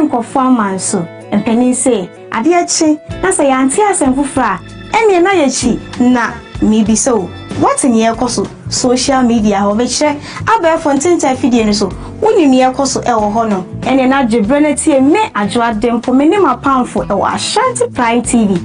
nkofo man so empani say ade achi na say yanti asemfo fra ene na yachi na maybe so what in your coso social media ho be kire aba fontinta fidie no so woni ne yakoso e wo ho no ene na dwebreneti me adwo adempo me ne mapamfo e wo Ashanti Prime TV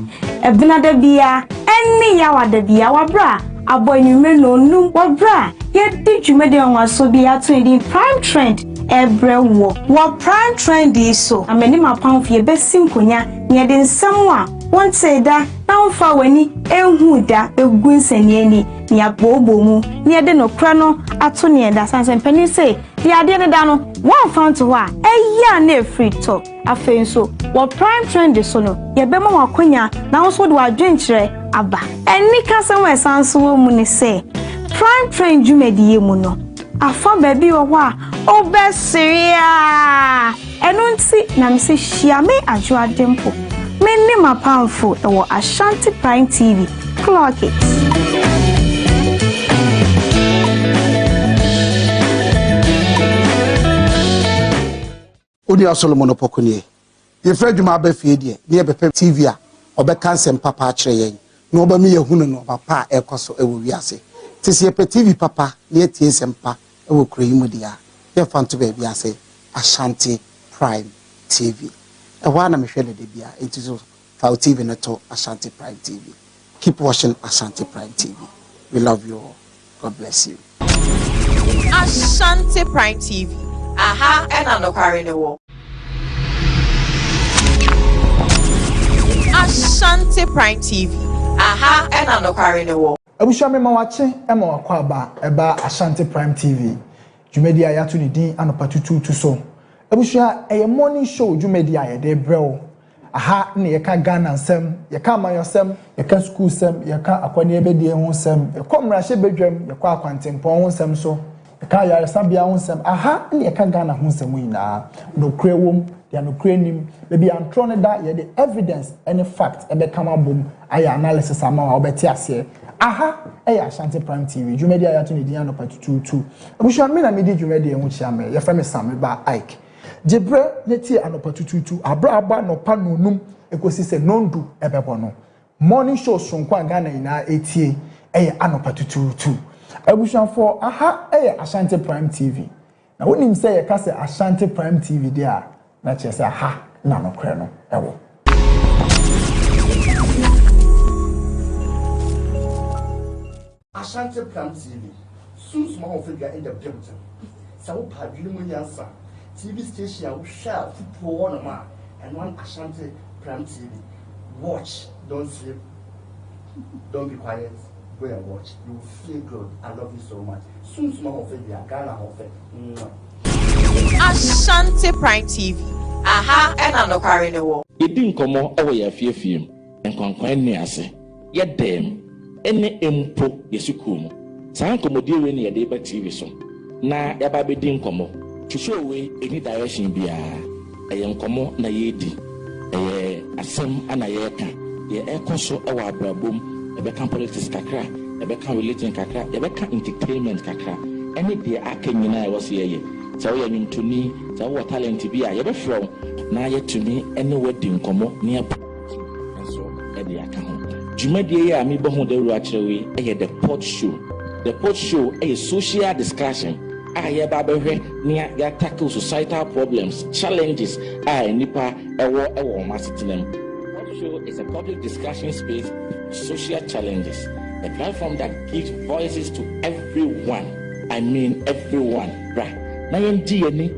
ebina da bia ene ya wada bia wabra abo enyume no num wabra ye di dwumede onwaso bia to di Prime Trend ebre wo Prime Trend so ameni mapamfo ye besim konya ne de nsem a won say da na wonfa wani enhu da egu nsani ni ne abobo mu ne de no kra no ato ne da sanse mpani say the ade ne da no one found to wa eya na free talk afen so wo Prime Trend so no ye be ma wakonya na wo so de wadwenkyere aba eni kasem we sanso wo mu ne say Prime Trend dwumediye mu no afa ba bi wo a obesiria enu nti na mse hia me adwo adempo many my powerful or Ashanti Prime TV. Clock it. Odi Solomon Opokuni. Ye Fred Juma be fie die, near Bepe TV a obeka nsem papa akire yen. Na oba me yehunu no papa ekoso ewo wiase. Tisi Pe TV papa ne tie sempa ewo kroyimu dia. Ye fanto be wiase Ashanti Prime TV. Ewana mehwele de bia entizo Fao TV neto Ashanti Prime TV. Keep watching Ashanti Prime TV. We love you all. God bless you. Ashanti Prime TV. Aha and anokware ne wo. Ashanti Prime TV. Aha and anokware ne wo. Abusha me mawache ema wakwaba eba Ashanti Prime TV. Dwumedi ayatu ni din anopatutu tu so. Abusha eye morning show dwumedi ayede brɛw. Aha ne yeka Ghana nsem, yeka amayosem, yeka school sem, yeka akwani ebedie ho nsem, yekomra hye bedwam, yeka akwantempon ho nsem so, yeka yaresabia ho nsem. Aha ne yeka Ghana ho nsem nyina. No krewom, dia no krenim, bebi antro ne da ye the evidence any fact ebe kama bom aya analysis ama wa obeti ase. Aha Ashanti Prime TV. Dwumedi ayato ne din anopatutu. Abusha me na me di dwumedi ho chia me, ye fra me Sam ba Ike. Jebre neti anopatututu abra aba no pa nonum ekosi se nondu ebebono morning show sonkwa Ghana ina etie anopatututu abushafo aha Ashanti Prime TV na wonim se ye ka se Ashanti Prime TV dia na che se aha na no kre no ewo Ashanti Prime TV. Soon small figure in the building. So Padrimunyansa. TV station we share football one man and one Ashanti Prime TV. Watch, don't sleep, don't be quiet, go and watch. You will feel good. I love you so much. Soon small of it, Ghana of it. Ashanti Prime TV. Aha and anokware ne wo. Edi nkomo ewo ya fiefiem. Nkwankwan ni ase. Ye dem ene empo yesukum. Saa nkomodi we ne ye de ba TV so. Na ya ba be di nkomo. To show way any direction bia eye nkomo na yedi eye asem ana ye ka ye ekoso e wa brabom e be kan politics kakra e be kan religion kakra e be kan entertainment kakra any dia aka nyina e wose ye se wo ye ntuni se wo talent bia ye be fro na ye tumi ene wadi nkomo ne so e dia ka ho dwumadie ye a me bo ho da ru a kirewe eye the pot show a social discussion ya babehwe nia ya tackle societal problems challenges nipa ewo masitinem. What show is a public discussion space for social challenges, a platform that gives voices to everyone. I mean everyone, right? Na yendi ni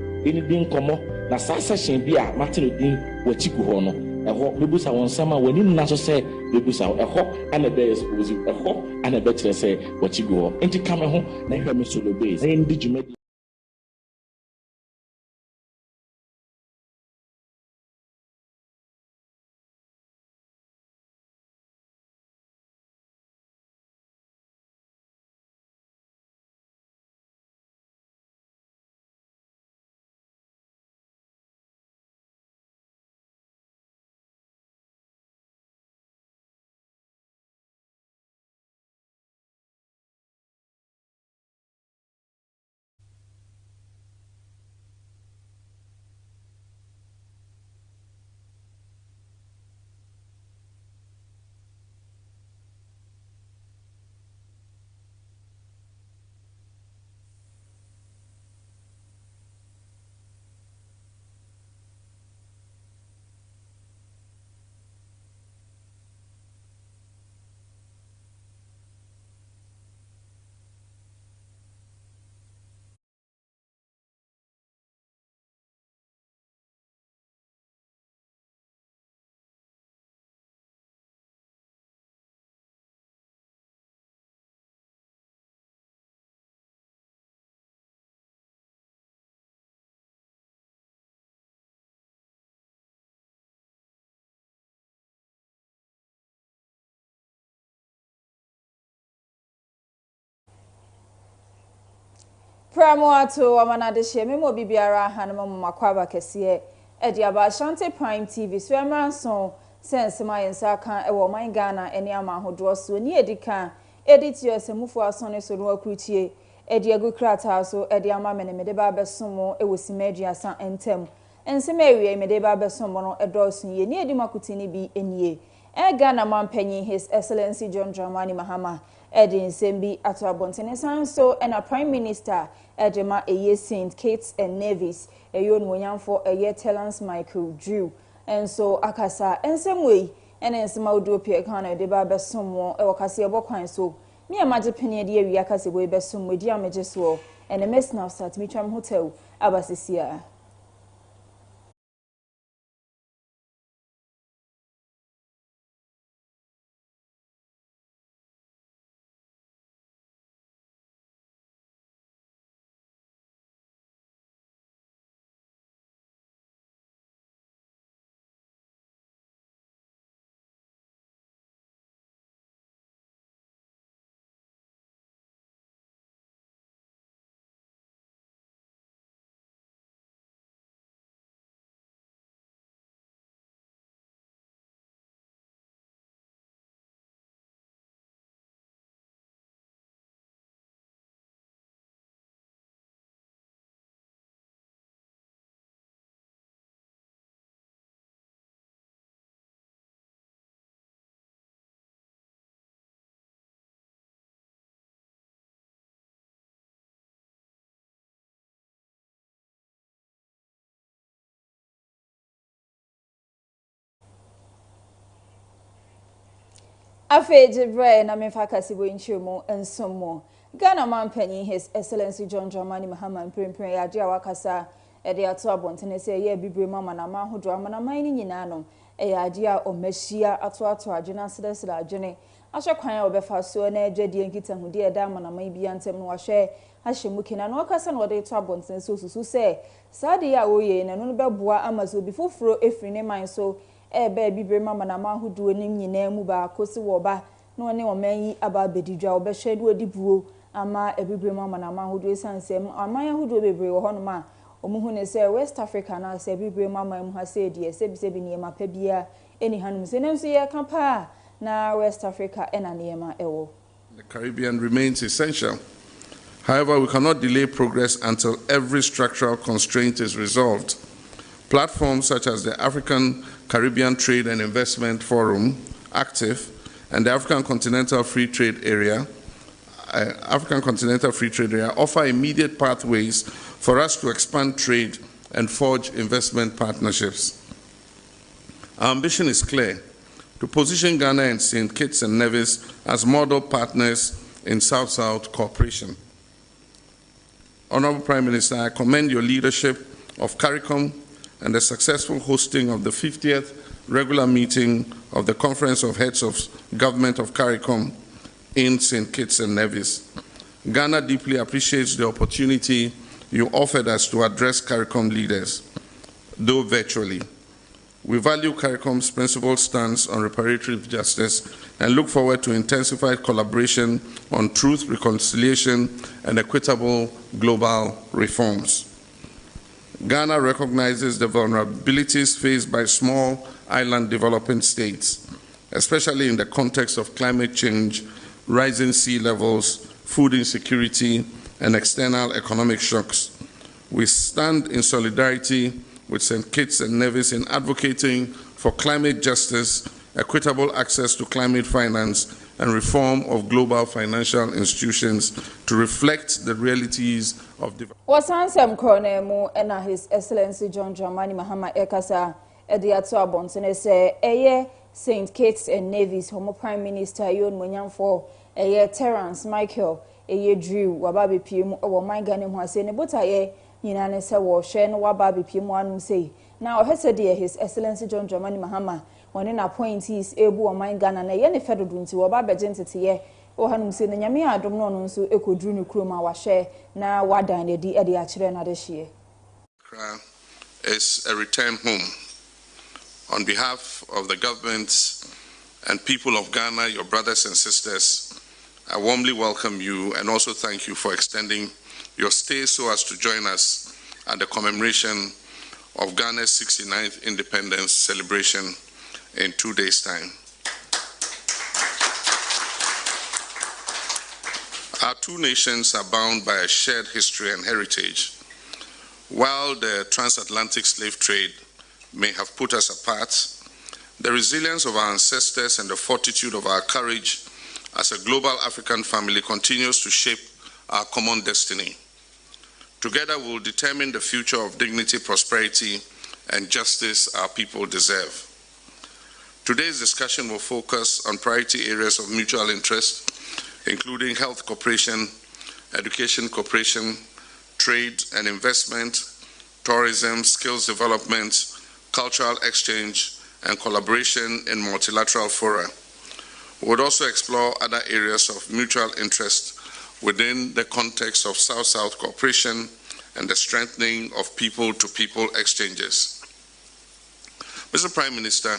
din komo na sa session bi a matino din wachiku ho no eho bebusa won sama wani na so say bebusa eho ana be expose eho ana be kire say wachiku ho enti kame ho na hwe me solo base na yendi jumedi. Pramo ato amanade hye memo bibiara hanama makwaba kese edi aba Ashanti Prime TV so emanso sense ma yensa kan ewo man Ghana eni ama hodo so ni edika edit yosemufu asone so no akrutie edi agukrata so edi ama menemede ba besomo ewo simaduasa entem ensem ewie mede ba besomo no edosun ye ni edi makutini bi enie Ghana mampanyi His Excellency John Dramani Mahama Edin Sembi ato abontene sanso and a Prime Minister Edema Eye St. Kitts and Nevis Eyon Wonyamfo Eye Telans Michael Drew and so akasa ensemwe ene ensema odo pie kan na de ba besomo e Kasiebo kwan so me amaje pene de awi Kasiebo e besomo di amaje so ene mesna start mitwam hotel abasisia Afeje bre na mefa Kasiebo nchemo ensomo Ghana mampanyi His Excellency John Dramani Mahama prempren ya dia wakasa ede ato abontene se ye bibre mama na mahodo amana man ni nyina no ya dia omahia ato adwena sedeseda adwene ahwe kwan obefa so na adwadie nkitahude eda amana man bia ntem no ahwe ahyemuke na wakasa na ode to abontene so susu se sade ya oye na no beboa amazo bifoforo efri ne man so ebe bibre mama na mahodo nim nyina mu ba kosi wo ba no ne omanyi aba bedidwa obehwe de odibuo ama ebibre mama na mahodo esansem amanya hodo bebre wo hono ma omuhu ne se West Africa na se bibre mama mu ha se die se bi niema pa bia eni hanum se nemso ye kampa na West Africa ena niema ewo. The Caribbean remains essential. However, we cannot delay progress until every structural constraint is resolved. Platforms such as the African Caribbean Trade and Investment Forum, ACTIV, and the African Continental Free Trade Area, offer immediate pathways for us to expand trade and forge investment partnerships. Our ambition is clear: to position Ghana and St. Kitts and Nevis as model partners in South-South cooperation. Honorable Prime Minister, I commend your leadership of CARICOM and the successful hosting of the 50th regular meeting of the Conference of Heads of Government of CARICOM in St. Kitts and Nevis. Ghana deeply appreciates the opportunity you offered us to address CARICOM leaders, though virtually. We value CARICOM's principled stance on reparative justice and look forward to intensified collaboration on truth, reconciliation, and equitable global reforms. Ghana recognizes the vulnerabilities faced by small island developing states, especially in the context of climate change, rising sea levels, food insecurity, and external economic shocks. We stand in solidarity with St. Kitts and Nevis in advocating for climate justice, equitable access to climate finance, and reform of global financial institutions to reflect the realities of development. Wasansem Kronemu ena His Excellency John Dramani Mahama ekasa edi ato abontene se eye St. Kitts and Nevis Homo Prime Minister Yon Wonyamfo eye Terence Michael eye Drew wababe piemu wo man Ghana mu ase ne botaye nyina ne se wo hwe no wababe piemu anum sei na ohese de His Excellency John Dramani Mahama one na appointees ebu wo man Ghana na ye ne fedodo nti wo babeje ntete o hanum se na nyame adom no no nso ekoduru ne kroma wa hwe na wadan ne di e de a kire na de hye is a return home. On behalf of the governments and people of Ghana, your brothers and sisters, I warmly welcome you and also thank you for extending your stay so as to join us at the commemoration of Ghana's 69th independence celebration in 2 days' time. Our two nations are bound by a shared history and heritage. While the transatlantic slave trade may have put us apart, the resilience of our ancestors and the fortitude of our courage as a global African family continues to shape our common destiny. Together, we will determine the future of dignity, prosperity, and justice our people deserve. Today's discussion will focus on priority areas of mutual interest, including health cooperation, education cooperation, trade and investment, tourism, skills development, cultural exchange, and collaboration in multilateral fora. We would also explore other areas of mutual interest within the context of South-South cooperation and the strengthening of people-to-people exchanges. Mr. Prime Minister,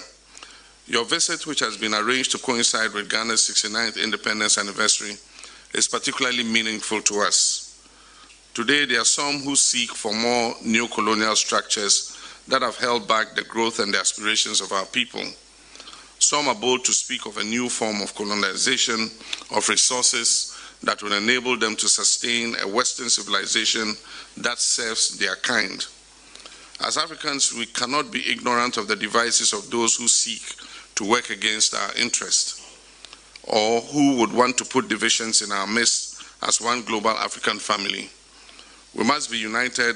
your visit, which has been arranged to coincide with Ghana's 69th independence anniversary, is particularly meaningful to us. Today, there are some who seek for more neo-colonial structures that have held back the growth and the aspirations of our people. Some are bold to speak of a new form of colonization of resources that will enable them to sustain a Western civilization that serves their kind. As Africans, we cannot be ignorant of the devices of those who seek to work against our interests, or who would want to put divisions in our midst as one global African family. We must be united,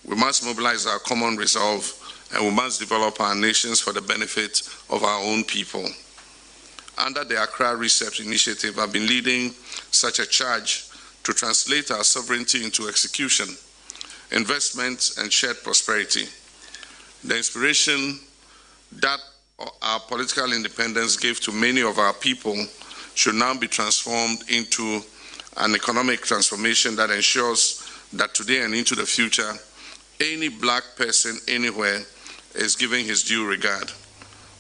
we must mobilize our common resolve, and we must develop our nations for the benefit of our own people. Under the Accra Reset Initiative, I've been leading such a charge to translate our sovereignty into execution, investment, and shared prosperity. The inspiration that our political independence gave to many of our people should now be transformed into an economic transformation that ensures that today and into the future, any black person anywhere is given his due regard.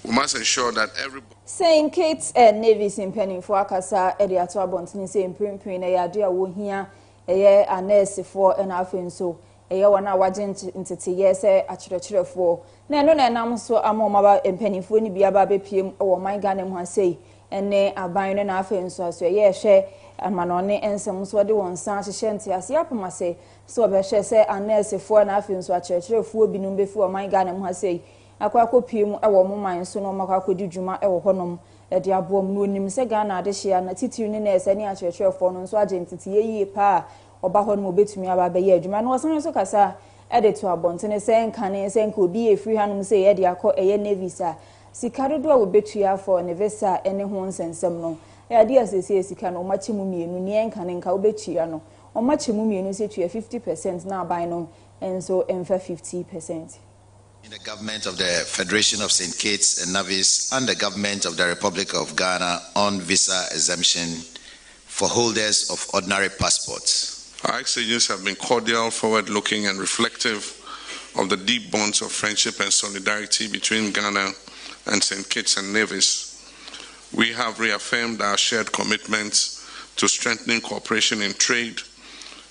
We must ensure that everybody... St. Kitts and Nevis in Penny for Akasa, Eddie Atwabontin, saying Primpin, a dear wo here, a year a nurse for an alphin so, a year one hour into yes, a church for. No, I'm so a mama and Penny for any be a baby PM or my gun and say, and nay, a buying an alphin so, yeah, share. And Manone and some swaddy one Santi Shanty as Yapama say, so I shall say, and nurse for an alphin so a church will be known before my gun and say, a quaco pim, a woman, so no macaco do juma, or honum, a diabo moon, Segana, this year, and a tituniness, any a church of phone, so identity, ye pa, or bahon will be to me about the year. Juman was on so cassa, added to our bonton, saying, canning, saying, could be a free hand, say, Eddie, I call a year nevisa. Si Caridua will bet you for an evesa, any horns and some no. Ideas they say can or much mummy and can Caubechiano, or much mummy and say to 50% now by no, and so and for 50%. In the government of the Federation of St. Kitts and Nevis and the government of the Republic of Ghana on visa exemption for holders of ordinary passports. Our exchanges have been cordial, forward-looking, and reflective of the deep bonds of friendship and solidarity between Ghana and St. Kitts and Nevis. We have reaffirmed our shared commitments to strengthening cooperation in trade,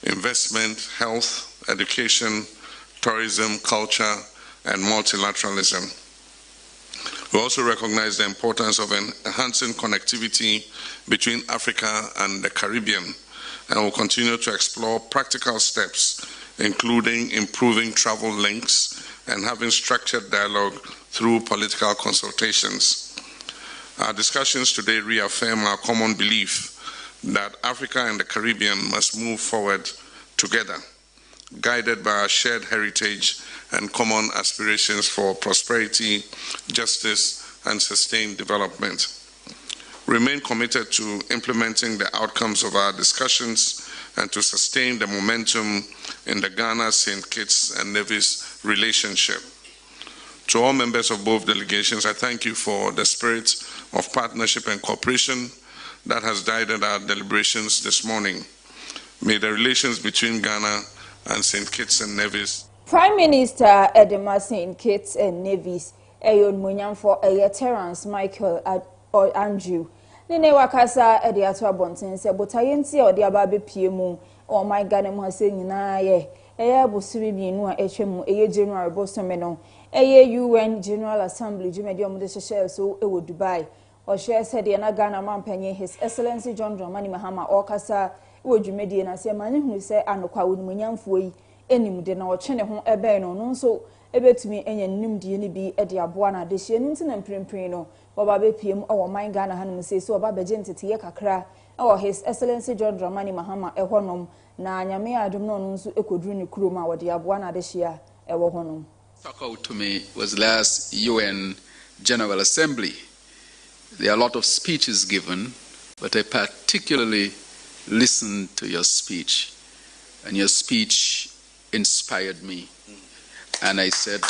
investment, health, education, tourism, culture, and multilateralism. We also recognize the importance of enhancing connectivity between Africa and the Caribbean, and will continue to explore practical steps, including improving travel links and having structured dialogue through political consultations. Our discussions today reaffirm our common belief that Africa and the Caribbean must move forward together, guided by our shared heritage and common aspirations for prosperity, justice, and sustained development. We remain committed to implementing the outcomes of our discussions and to sustain the momentum in the Ghana-St. Kitts and Nevis relationship. To all members of both delegations, I thank you for the spirit of partnership and cooperation that has guided our deliberations this morning. May the relations between Ghana and St. Kitts and Nevis. Prime Minister Edema St. Kitts and Nevis, Ayon Munyam for Terence Michael or Andrew. Nene wakasa Ediato Bontin se botayenti or the ababe piemu my Ghana mu ase nyina ye eya bosiri bienu a etwem eye January bosome no eye UN General Assembly jumedi omude hyehyɛ so ewo Dubai o share said na Ghana mampanyin His Excellency John Dramani Mahama okasa ewo jumedi na se manye hunu se anokwa wonimonyamfo yi enimde na o twene ho ebe no no nso ebetumi enya nimdie ni bi e de aboa na de hye nti na mprempren no baba bepiem o man Ghana hanum se so baba beje ntete kakra e His Excellency John Dramani Mahama e honom na nyame adom no nso ekoduru ne kuroma wo de aboa na de hye a e wo honom. Stuck out to me was last UN General Assembly. There are a lot of speeches given, but I particularly listened to your speech, and your speech inspired me. And I said,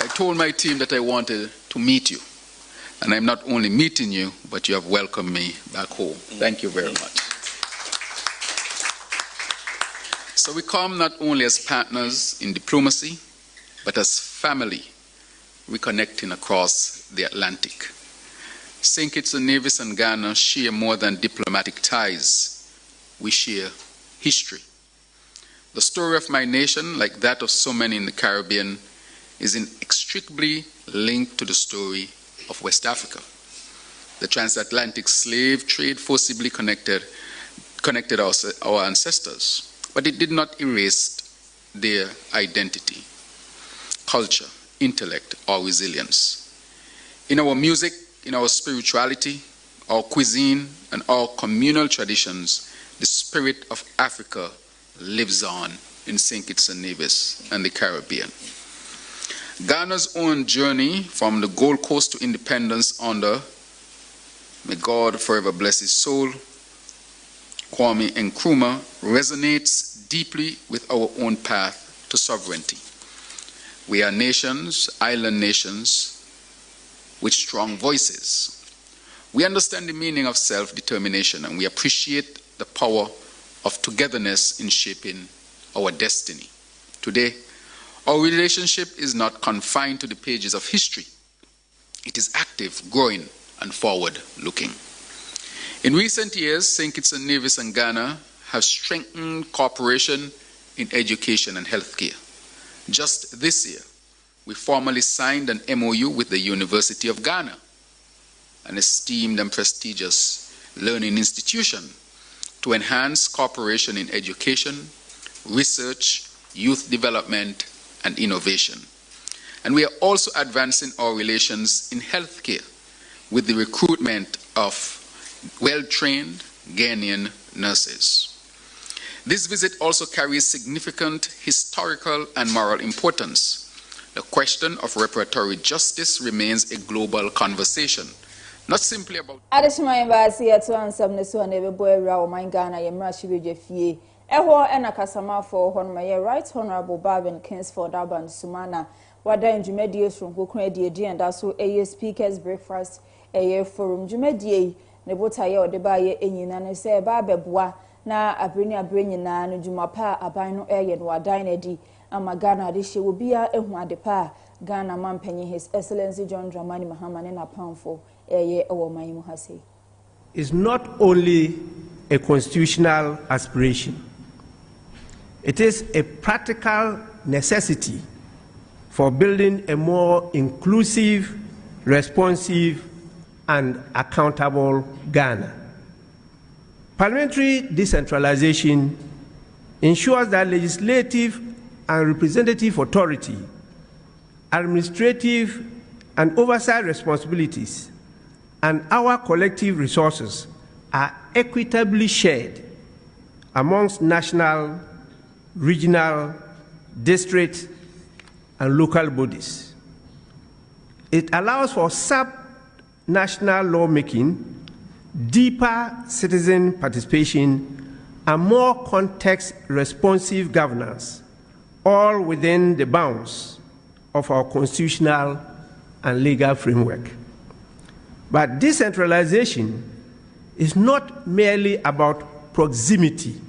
I told my team that I wanted to meet you. And I'm not only meeting you, but you have welcomed me back home. Thank you very much. So we come not only as partners in diplomacy, but as family, reconnecting across the Atlantic. St. Kitts and Nevis and Ghana share more than diplomatic ties. We share history. The story of my nation, like that of so many in the Caribbean, is inextricably linked to the story of West Africa. The transatlantic slave trade forcibly connected our ancestors, but it did not erase their identity, culture, intellect, or resilience. In our music, in our spirituality, our cuisine, and our communal traditions, the spirit of Africa lives on in St. Kitts and Nevis and the Caribbean. Ghana's own journey from the Gold Coast to independence under, may God forever bless his soul, Kwame Nkrumah, resonates deeply with our own path to sovereignty. We are nations, island nations, with strong voices. We understand the meaning of self-determination, and we appreciate the power of togetherness in shaping our destiny. Today, our relationship is not confined to the pages of history. It is active, growing, and forward-looking. In recent years, St. Kitts and Nevis and Ghana have strengthened cooperation in education and healthcare. Just this year, we formally signed an MOU with the University of Ghana, an esteemed and prestigious learning institution, to enhance cooperation in education, research, youth development, and innovation. And we are also advancing our relations in healthcare with the recruitment of well-trained Ghanaian nurses. This visit also carries significant historical and moral importance. The question of reparatory justice remains a global conversation, not simply about... Additional embassy at one subneso and every boy Rao Mangana Yamrashi Fie. Eho ena kasama for Honmaya Right Honorable Barbin Kingsford Urban Sumana. Wada in Jumedius from Kukredi and also a speakers breakfast a forum Jumedi. Nebotaya or debaye enyina se babebwa na abreni na no jumapa aban no eye no adanedi amagana de hye obia ehu adepa Ghana mampanyi His Excellency John Dramani Mahama ne na pamfo eye ewo man mu hase. Is not only a constitutional aspiration, it is a practical necessity for building a more inclusive, responsive, and accountable Ghana. Parliamentary decentralization ensures that legislative and representative authority, administrative and oversight responsibilities, and our collective resources are equitably shared amongst national, regional, district, and local bodies. It allows for national lawmaking, deeper citizen participation, and more context-responsive governance, all within the bounds of our constitutional and legal framework. But decentralization is not merely about proximity.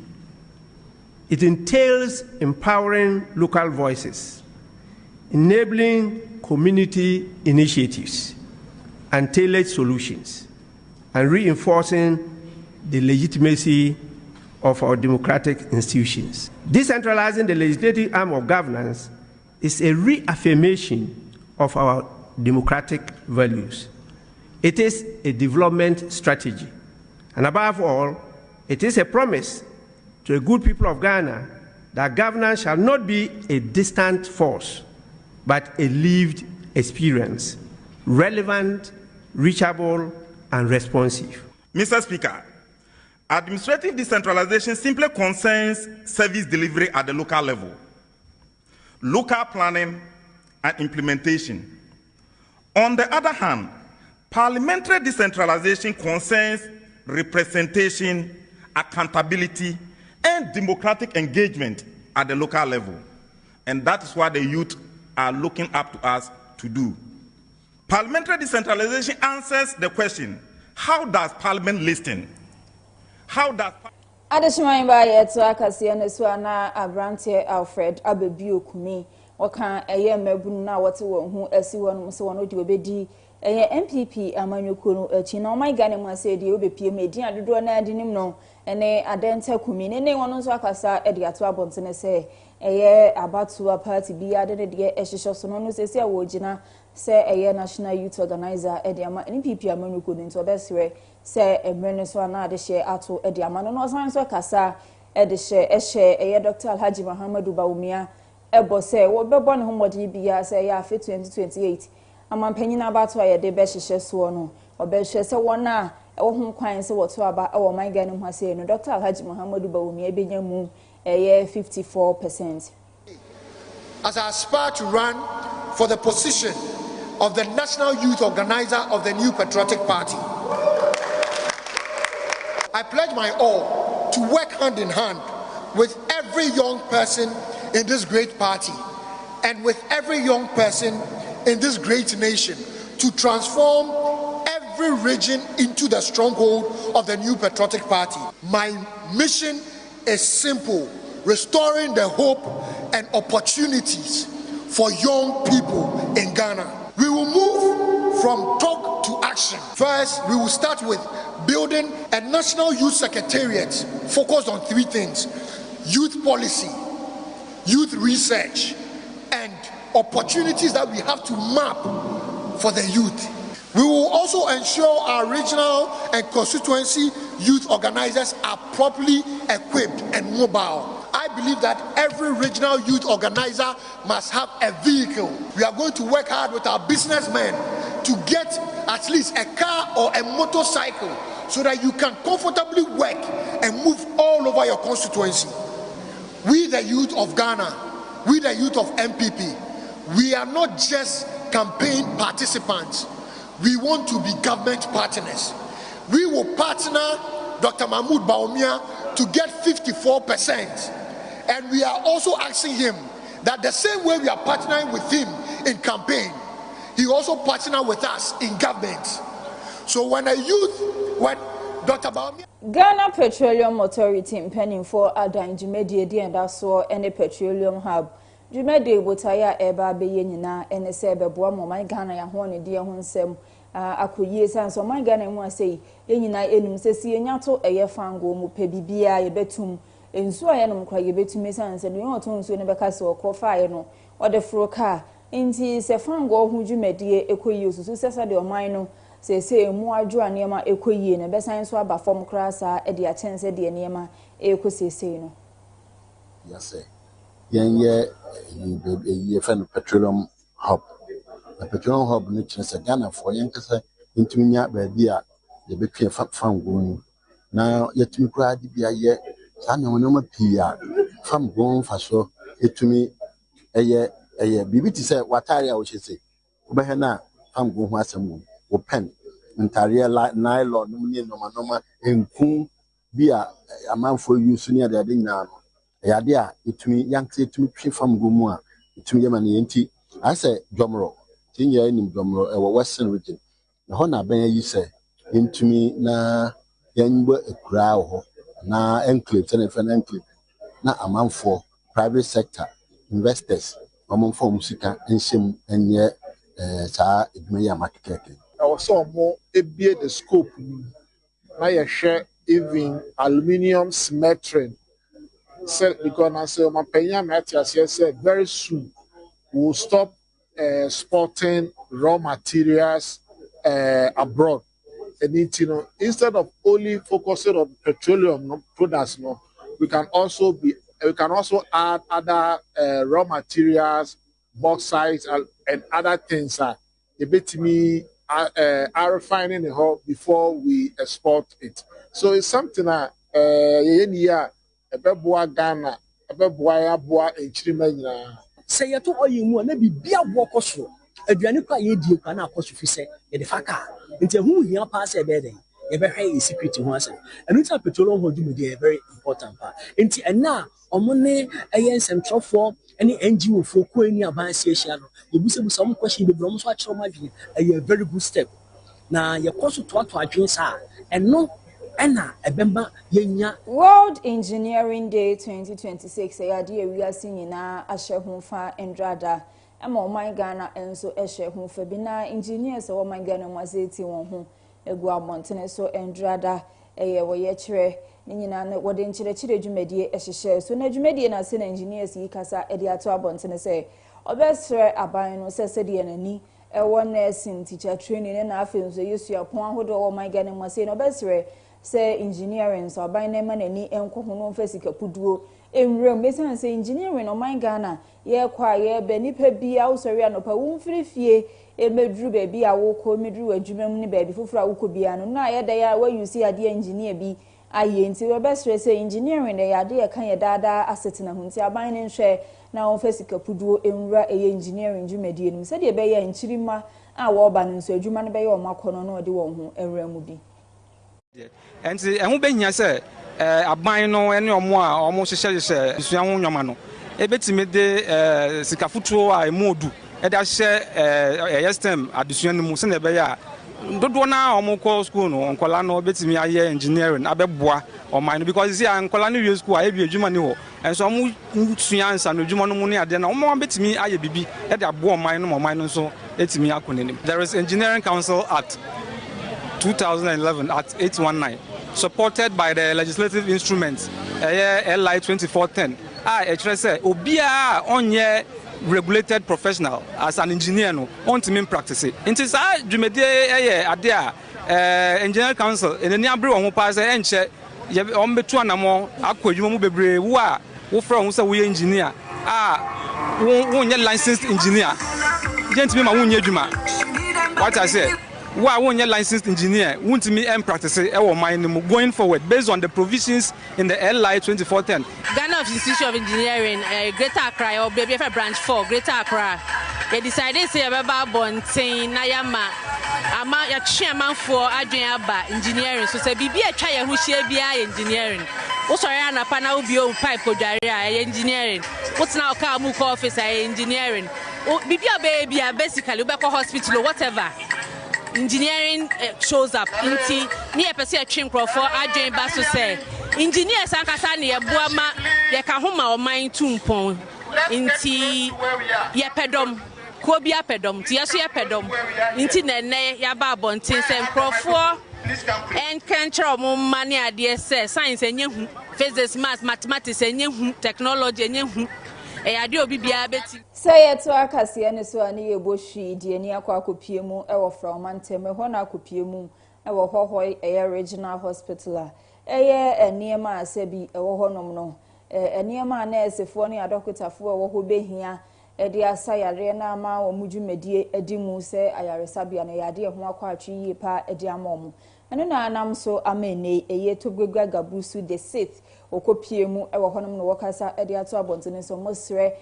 It entails empowering local voices, enabling community initiatives and tailored solutions, and reinforcing the legitimacy of our democratic institutions. Decentralizing the legislative arm of governance is a reaffirmation of our democratic values. It is a development strategy. And above all, it is a promise to the good people of Ghana that governance shall not be a distant force, but a lived experience, relevant, reachable, and responsive. Mr. Speaker, administrative decentralization simply concerns service delivery at the local level, local planning and implementation. On the other hand, parliamentary decentralization concerns representation, accountability, and democratic engagement at the local level. And that is what the youth are looking up to us to do. Parliamentary decentralization answers the question, how does Parliament listen? How does Adeshima ba yeto akase na so na Abrante Alfred Abebi Okumi waka eye mabunu na wote won hu asi won se won odi obedi eye MPP amanyoko no achi na omai Ghana mu ase de obepie medin adodo na adinim no ene adenta kumi ne won nso akasa ede ato abontene se eye abatu party bi ade de ehihye so no se awogina se eye National Youth Organizer ede ama MPP amanyoko no nto obesere se emrene so na ade hye ato ede ama no san so kasa ede hye eye Dr. Alhaji Muhammadu Bawumia ebo se wo bebo ne homodi bia se ya afi 2028 amampanyina abato ayede be hye so no obehye se wona ewo hu kwan se woto aba ewo man Ghana mu ase no Dr. Alhaji Muhammadu Bawumia ebenya mu 54%. As I aspire to run for the position of the National Youth Organizer of the New Patriotic Party, I pledge my all to work hand in hand with every young person in this great party and with every young person in this great nation to transform every region into the stronghold of the New Patriotic Party. My mission is simple: restoring the hope and opportunities for young people in Ghana. We will move from talk to action. First, we will start with building a National Youth Secretariat focused on three things: youth policy, youth research, and opportunities that we have to map for the youth. We will also ensure our regional and constituency youth organizers are properly equipped and mobile. I believe that every regional youth organizer must have a vehicle. We are going to work hard with our businessmen to get at least a car or a motorcycle so that you can comfortably work and move all over your constituency. We, the youth of Ghana, we, the youth of MPP, we are not just campaign participants. We want to be government partners. We will partner Dr. Mahmoud Bawumia to get 54%. And we are also asking him that the same way we are partnering with him in campaign, he also partner with us in government. So when Dr. Bawumia... Ghana Petroleum Authority impending for Adan Jumedi and also any petroleum hub. Jumedi Botaya Eba Beyenina and a Sebe Boamo, my Ghana Yahoni dear Honsem. Akoye sanso man Ghana mu asei enyina enum sesi enyato eye fango mu pebibia ye betum ensu aye no mkra ye betum sanse no yoto nsu ne beka se okofa aye no ode froka nti se fango hu dwumadie ekoyi osusu sesa de oman no sese emu adwo anema ekoyi ne besan so aba fom krasa e de achense de anema ekosese no yase yenye ye fan petroleum hub. The petroleum hub ni chinese Ghana for yankasa intimi nya baabi a ye betwe fam go na yetumi kura di bia ye sa na wonoma pii a fam go fa so etumi eye bibiti say watare a wo hye wo be he na fam go ho asem wo pen ntare nylon no ni noma enku bi a amanfo use ni ade nyina no yade a etumi yankasa etumi twe fam go mu a etumi yema na yenti I say Jomro Tinya in Jomro, our Western region. The Hona Ben yi say into me na Yanba a crowd na enclaves and an enclave na a man for private sector investors among for musica and sim and yet sa it may a market. Our son more a beard the scope. I share a even aluminium smelting. So, because I say, my penya Matthias said very soon we'll stop exporting raw materials abroad. And it, instead of only focusing on petroleum products, we can also add other raw materials, bauxite, and other things. A bit me are refining the whole before we export it. So it's something that a beboa Ghana, a beboa boa in Chile. Say you to oyi mu na bibia bo koso aduane kwa ye die kwa na akoso fi se ye de faka nti hu hia pa se be den ye be hwe secret hu asem enu ta petroleum ho dwumedi very important pa nti ena omo ne eye nsemtrofo ene NGO fo ko ani abansi ehia no ye busebusa omo question be bro so a kire ma dwene eye very good step na ye koso to adwen sa eno ena ebemba yenya World Engineering Day 2026 eyade ewiase nyina ahye ho fa endrada ema oman Ghana enso ehye ho fa bi na engineers o oman Ghana mwazeti won ho egu abontene so endrada wo ye kire ni nyina na wode nkyerechire dwumadie ehyehye so na dwumadie na se na engineers yi kasa ede ato abontene se obesre aban no se de nani ewo nursing teacher training na afenso yesu apon ahodo o oman Ghana mwase no obesre say engineering so aban na ma nani enko ho no fasika puduo enwrem mesan say engineering o man Ghana ye kwa ye be nipa bia wo sori anopa wo mfirifie emedru be bia wo ko medru adwumam ni be bi foforo wo ko bia no na ye da ya wa use ade engineer bi aye nti we best say engineering na ya de ye kan ye dada asset na ho nti aban ne nhwe na wo fasika puduo enwra eye engineering dwumadie nim se de be ye nchirima a wo ba no nso adwuma no be ye o makono no de won ho enwra mu bi. And who been here say a bino any or more almost a young woman. A bit me de Sikafutu, I modu, and I share a yestem at the Sian Musin Beya. Don't wanna or more call school on Colano, bet me a year engineering, a bebois or mine because here in Colano school, I be a Jumano, and some Sians and Jumano money at then, or more bet me I be at a boy mine or mine so it's me acronym. There is Engineering Council Act 2011 at 819, supported by the legislative instruments LI 2410. I say obia onye regulated professional as an engineer no on to mean practice it. It is dwumedie ade engineering council in any abri won pa say enche ye on betu anamo akwadwuma mu bebre wo a wo fra ho say we engineer wo nye licensed engineer gentimi ma wo nye adwuma. What I say, why won't you licensed engineer won't me and practice going forward based on the provisions in the LI 2410. Ghana Institute of Engineering, Greater Accra, or Baby Branch 4, Greater Accra. They decided to say about Bontain, Nayama, Ama, your chairman for Adrian Engineering. So say, be a child who shall be engineering. Also, I am a panel bio pipe engineering. What's now Kamuko office engineering? Be a baby, basically, back hospital or whatever. Engineering shows up into near Persia Chinkro for Adrian Basso say. Engineers Sankasani, Buama, Yakahoma or mine tumpon into Yapedom, Kobia Pedom, Tiasia Pedom, into Nene Yababon, Tins and Pro4 and Cantra money idea says science and you physics, mathematics and you technology and you. Say to Kasiebo so ani eboshi die ni akwa akopie mu e wo from mantem ho na akopie mu e wo hohoi e regional hospital eye eniema asebi e wo honom no eniema na esefo ne adokotafo e wo ho behia e de asayare na ama wo mudwumedie edi mu se ayaresabia na yade ho akwa atwi yi pa e de amom eno na anam so amene eye togwegwa gabusu the sixth okopie mu e wo honom no wokasa e de ato abontene so mosre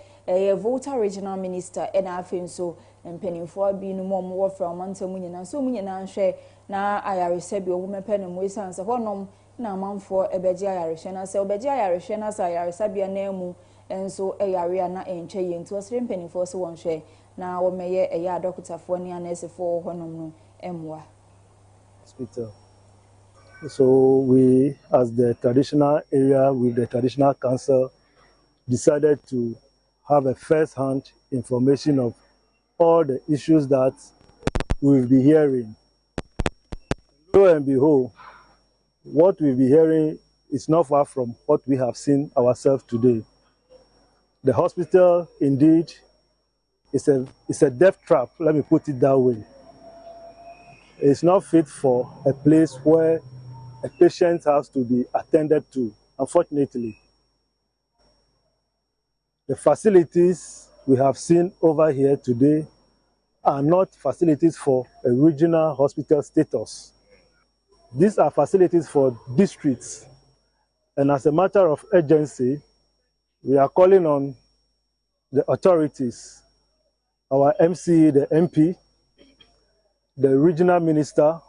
Volta Regional Minister ena afenso mpenimfo abi no mom wo from mantamu nyina so mu nyina hwe na ayaresabi owo mepe no mu esanse honom na amanfo ebeji ayarehwe na se obeji ayarehwe na sa ayaresabi na emu enso eyare na enche ye nti osire mpenimfo so won hwe na wo meye eya adokutafo ni anesefo honom no emwa hospital. So we, as the traditional area with the traditional council, decided to have a first-hand information of all the issues that we'll be hearing. Lo and behold, what we'll be hearing is not far from what we have seen ourselves today. The hospital, indeed, is a death trap, let me put it that way. It's not fit for a place where a patient has to be attended to, unfortunately. The facilities we have seen over here today are not facilities for a regional hospital status. These are facilities for districts. And as a matter of urgency, we are calling on the authorities, our MC, the MP, the regional minister,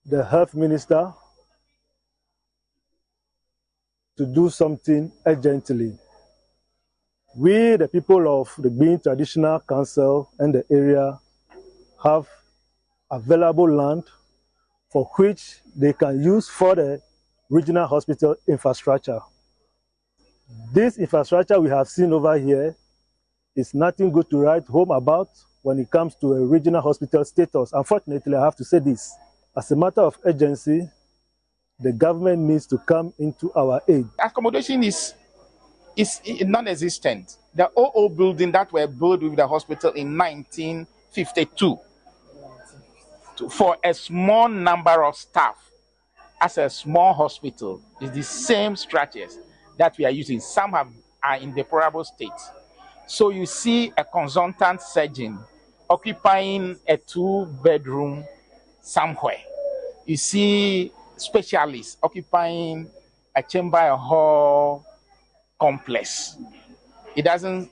the health minister, to do something urgently. We, the people of the Being Traditional Council and the area, have available land for which they can use for the regional hospital infrastructure. This infrastructure we have seen over here is nothing good to write home about when it comes to a regional hospital status. Unfortunately, I have to say this. As a matter of urgency, the government needs to come into our aid. Accommodation is non-existent. The OO building that were built with the hospital in 1952 for a small number of staff as a small hospital is the same structures that we are using. Some are in deplorable states. So you see a consultant surgeon occupying a 2-bedroom somewhere. You see specialists occupying a chamber, a hall complex. It doesn't.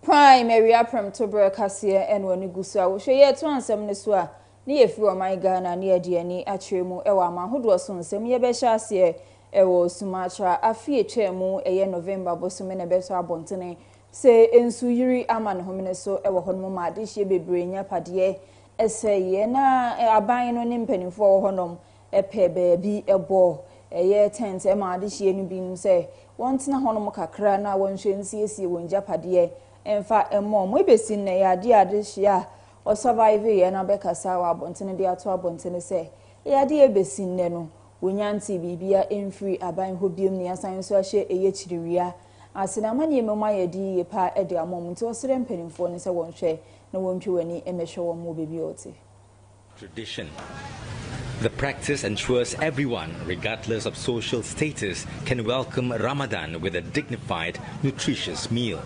Prime area from Tobra Kasiebo and Wanigusa. We share yet one some niswa. Near for my Ghana near Diani Achemu Ewama who was on some Yabesha here. Ewo Sumatra a fee chemu a year November Bosumene Beto Abontene. Say Ensuyuri Aman Homineso Ewa Honoma this year be brain padie. Essay yena a buying on impending for honum a pebe be a ball. A year 10 Emma this year beam say. Once na honum kakra na one shen see when japadie. In fact, a mom we be seen a dear this year or survive and a becca sour bontene dear to a bontene say. Ya dear be seen no, when yanti bibia in free a buying who beam near science so share a yetchiria. As in a money mamma de pa at their moment to a certain penny for is a one share, no one to any emeasure or movie beauty. Tradition. The practice ensures everyone, regardless of social status, can welcome Ramadan with a dignified, nutritious meal.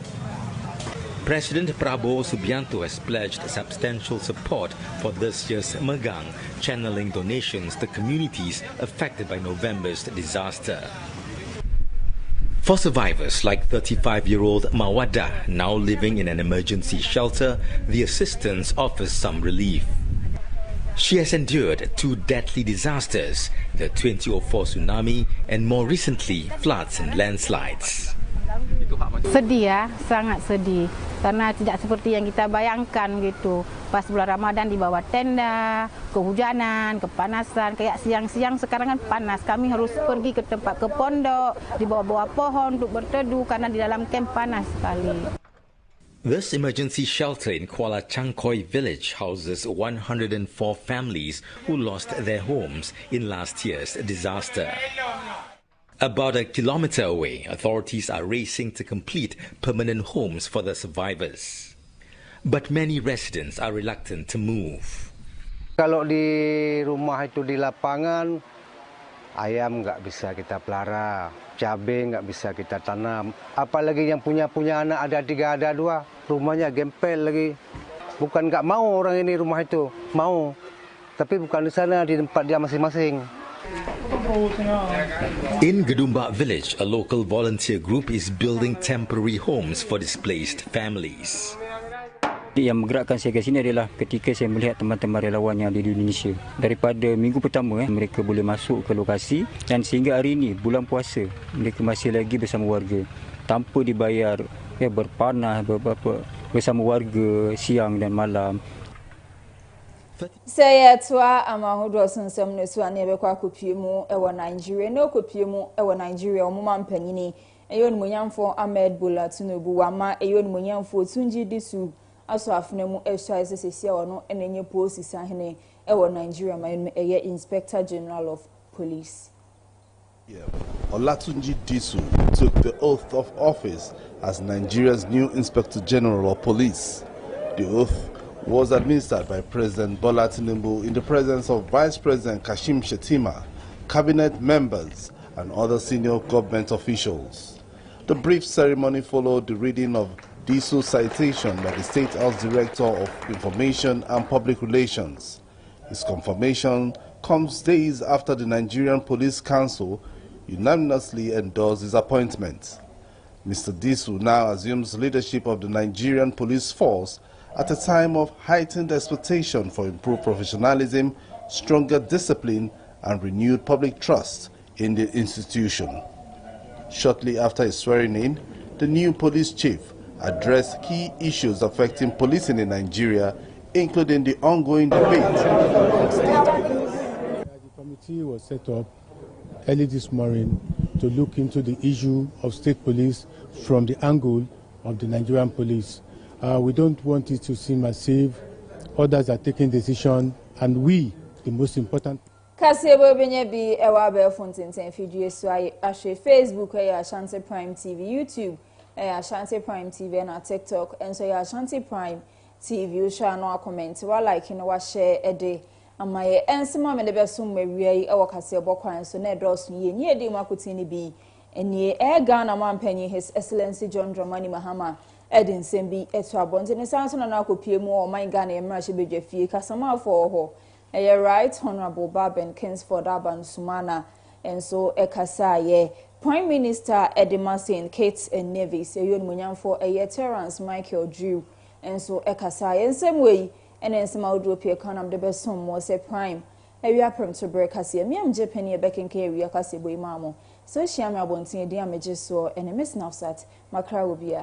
President Prabowo Subianto has pledged substantial support for this year's Megang, channeling donations to communities affected by November's disaster. For survivors like 35-year-old Mawada, now living in an emergency shelter, the assistance offers some relief. She has endured 2 deadly disasters, the 2004 tsunami and more recently floods and landslides. Sedih ya, sangat sedih karena tidak seperti yang kita bayangkan gitu. Pas bulan Ramadan di bawah tenda, kehujanan, kepanasan, kayak siang-siang sekarang kan panas. Kami harus pergi ke tempat ke pondok, di bawah-bawah pohon untuk berteduh karena di dalam kamp panas sekali. This emergency shelter in Kuala Changkoi village houses 104 families who lost their homes in last year's disaster. About a kilometer away, authorities are racing to complete permanent homes for the survivors. But many residents are reluctant to move. Kalau di rumah itu di lapangan, ayam nggak bisa kita pelihara, cabai nggak bisa kita tanam. Apalagi yang punya anak ada 3, ada 2, rumahnya gempel lagi. Bukan nggak mau orang ini rumah itu, mau. Tapi bukan di sana, di tempat dia masing-masing. In Gedumba village, a local volunteer group is building temporary homes for displaced families. Yang menggerakkan saya ke sini adalah ketika saya melihat teman-teman relawan yang ada di Indonesia. Daripada minggu pertama mereka boleh masuk ke lokasi dan sehingga hari ini bulan puasa mereka masih lagi bersama warga tanpa dibayar, berpanah bersama warga siang dan malam. Say yetwa amahodo sensem ne so ane be kwa kopie mu ewo Nigeria no kopie mu ewo Nigeria omuma mpanyini eyo numunyamfo Ahmed Bola Tinubu wama eyo numunyamfo Tunji Disu aso afena mu ehwa sesesia wono enenye police ahene ewo Nigeria ma eye Inspector General of Police. Olatunji Disu took the oath of office as Nigeria's new Inspector General of Police. The oath was administered by President Bola Tinubu in the presence of Vice President Kashim Shettima, cabinet members, and other senior government officials. The brief ceremony followed the reading of Disu's citation by the State House Director of Information and Public Relations. His confirmation comes days after the Nigerian Police Council unanimously endorsed his appointment. Mr. Disu now assumes leadership of the Nigerian police force at a time of heightened expectation for improved professionalism, stronger discipline, and renewed public trust in the institution. Shortly after his swearing in, the new police chief addressed key issues affecting policing in Nigeria, including the ongoing debate on state police. The committee was set up early this morning to look into the issue of state police from the angle of the Nigerian police. We don't want it to seem as if others are taking decision, and we, the most important. Kasiebo benye bi ewa be fontinten fidue so ahwe Facebook Ashanti Prime TV, YouTube Ashanti Prime TV na TikTok enso Ashanti Prime TV u share no comment wa like no wa share ede amaye ensema me de beso mmawie ewa Kasiebo kwan so na edos ye ni edi makotini bi enie Ghana mampanyi His Excellency John Dramani Mahama Edin Sembi eto abonte ne sanso na akopie mu o man Ghana emra hye bedwafie kasama for ho right Honorable Baben Kingsford Aban Sumana and so Ekasaye Prime Minister Edema St. Kitts and Nevis eyon munyamfo Terence Michael Drew and so Ekasaye in same way and then some Udropia Kanam de Besom was a prime area prim to break Kasia me am Japan ye becken area Kasiebo imamo so shiamra bontin damages so and a miss nafsat makra will be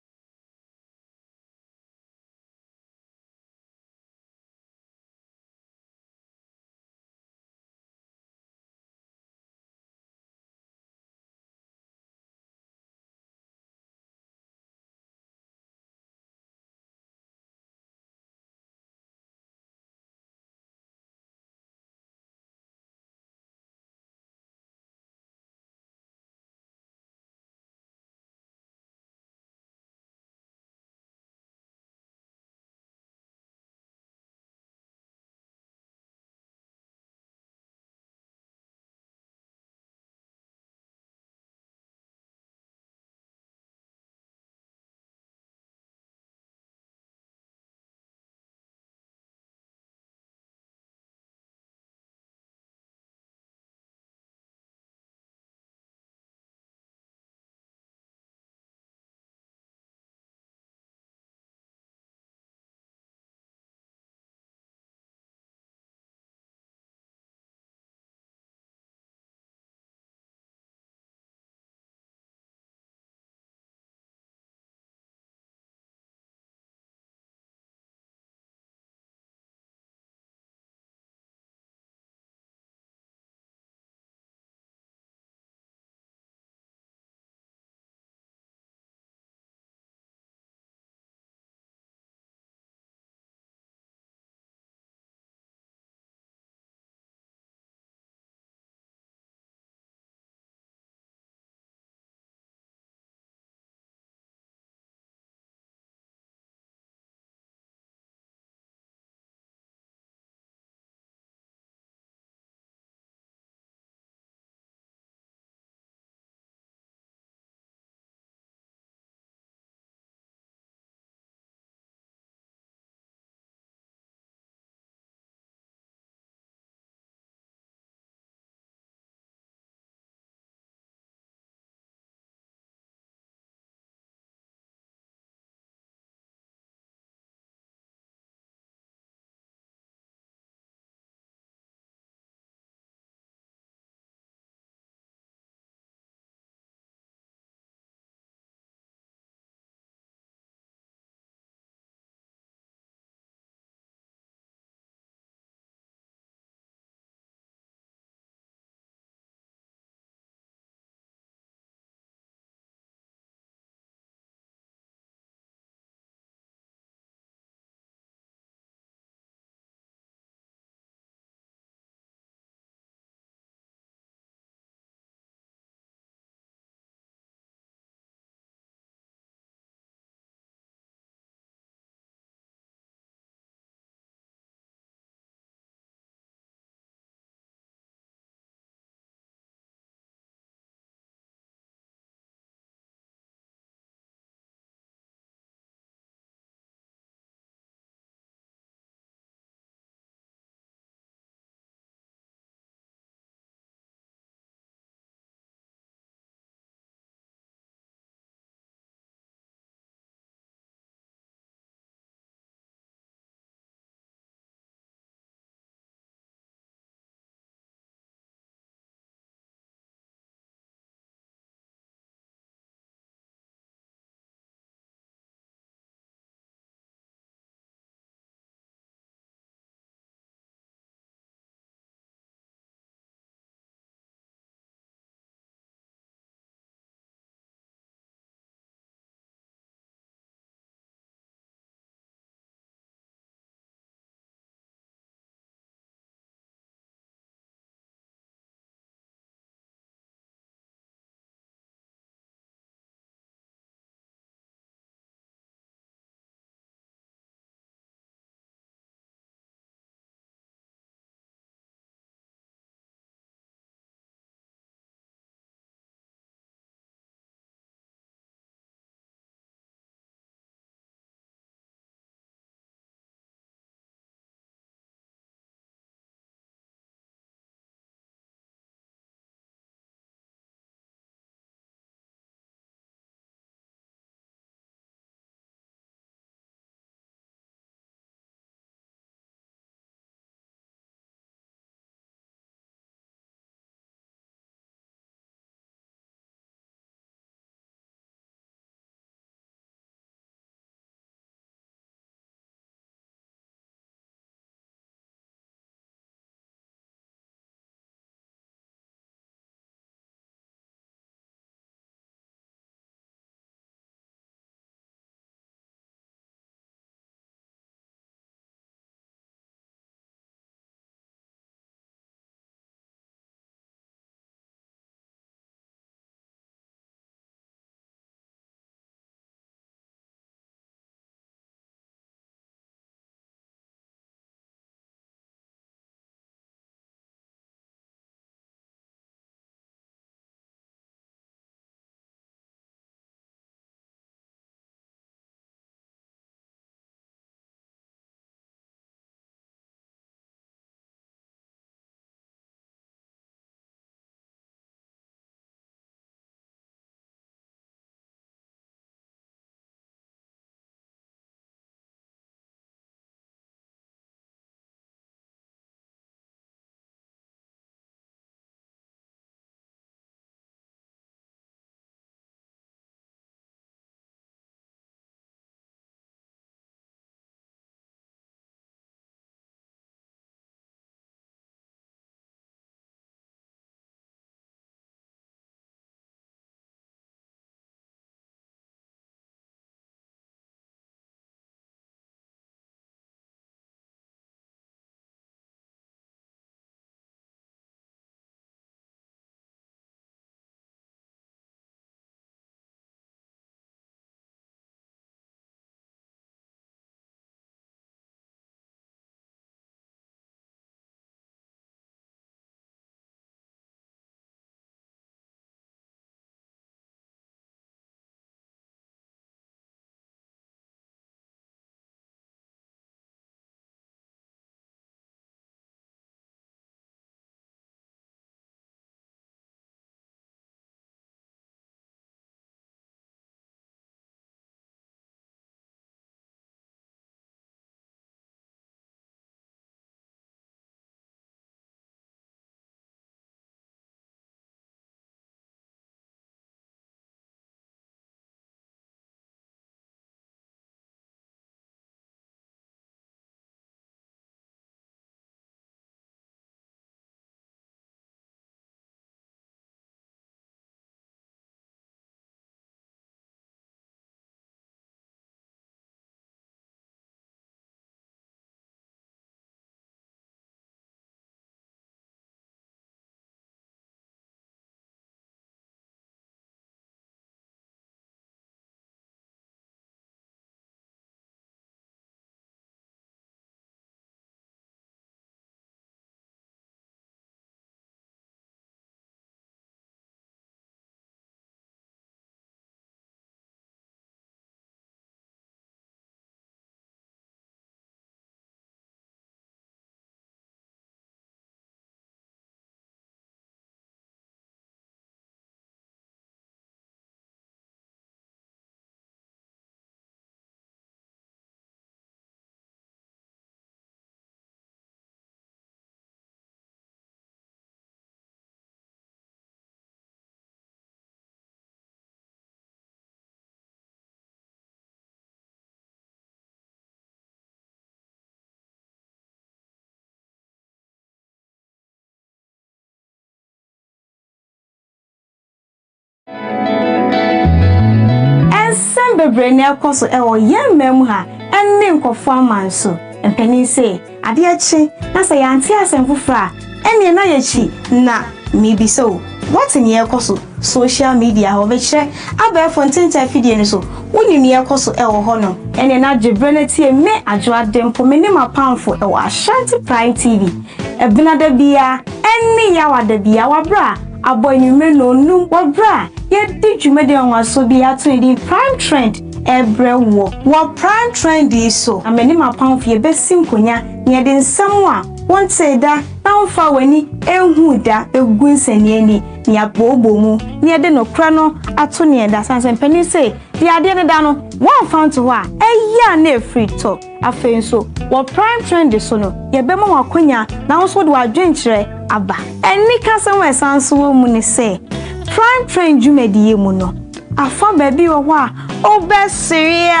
bebre ne akoso e wo yemmem ha enne nkofo amanso empani se ade achi na se yanti asemfofra enne na yachi na maybe so what in ye koso social media ho be kire abefo ntenta fidie ni so woni ne ye koso e wo ho no enne na dwebreneti me adwo adempo me ne mapamfo e wo Ashanti Prime TV ebina da bia enne ya wada bia wabra aboy nyume no num wabra ye di dwumede onwaso bia to di Prime Trend ebre wo Prime Trend so ameni mapamfo ye besim konya ne de nsam a wonte da na mfa wani ehu da egunsani ni ne abobo mu ne de no kra no ato ne da sanse mpani say di ade ne da no one found to wa eya na free talk afen so wo Prime Trend so no ye be ma wakonya na so de wadwenkire aba eni kasa we sanso wo mu ne say Prime Trend jumedie mu no afa ba bi wo a obesiria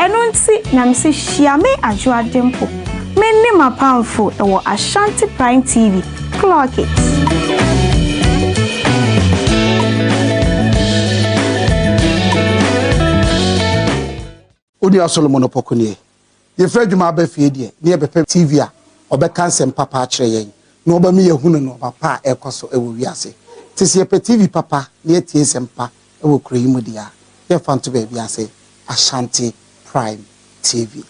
enu nti na mse hia me adwo adempo many my powerful or Ashanti Prime TV. Clock it. Odi Solomon Opokunye. Ye Fred Juma be fie die, ne be TV a obeka nsem papa akire yen. Na oba me yehunu no papa ekoso ewo wiase. Tisi ye pe TV papa ne tie sempa ewo kroyimu dia. Ye fanto be biase Ashanti Prime TV.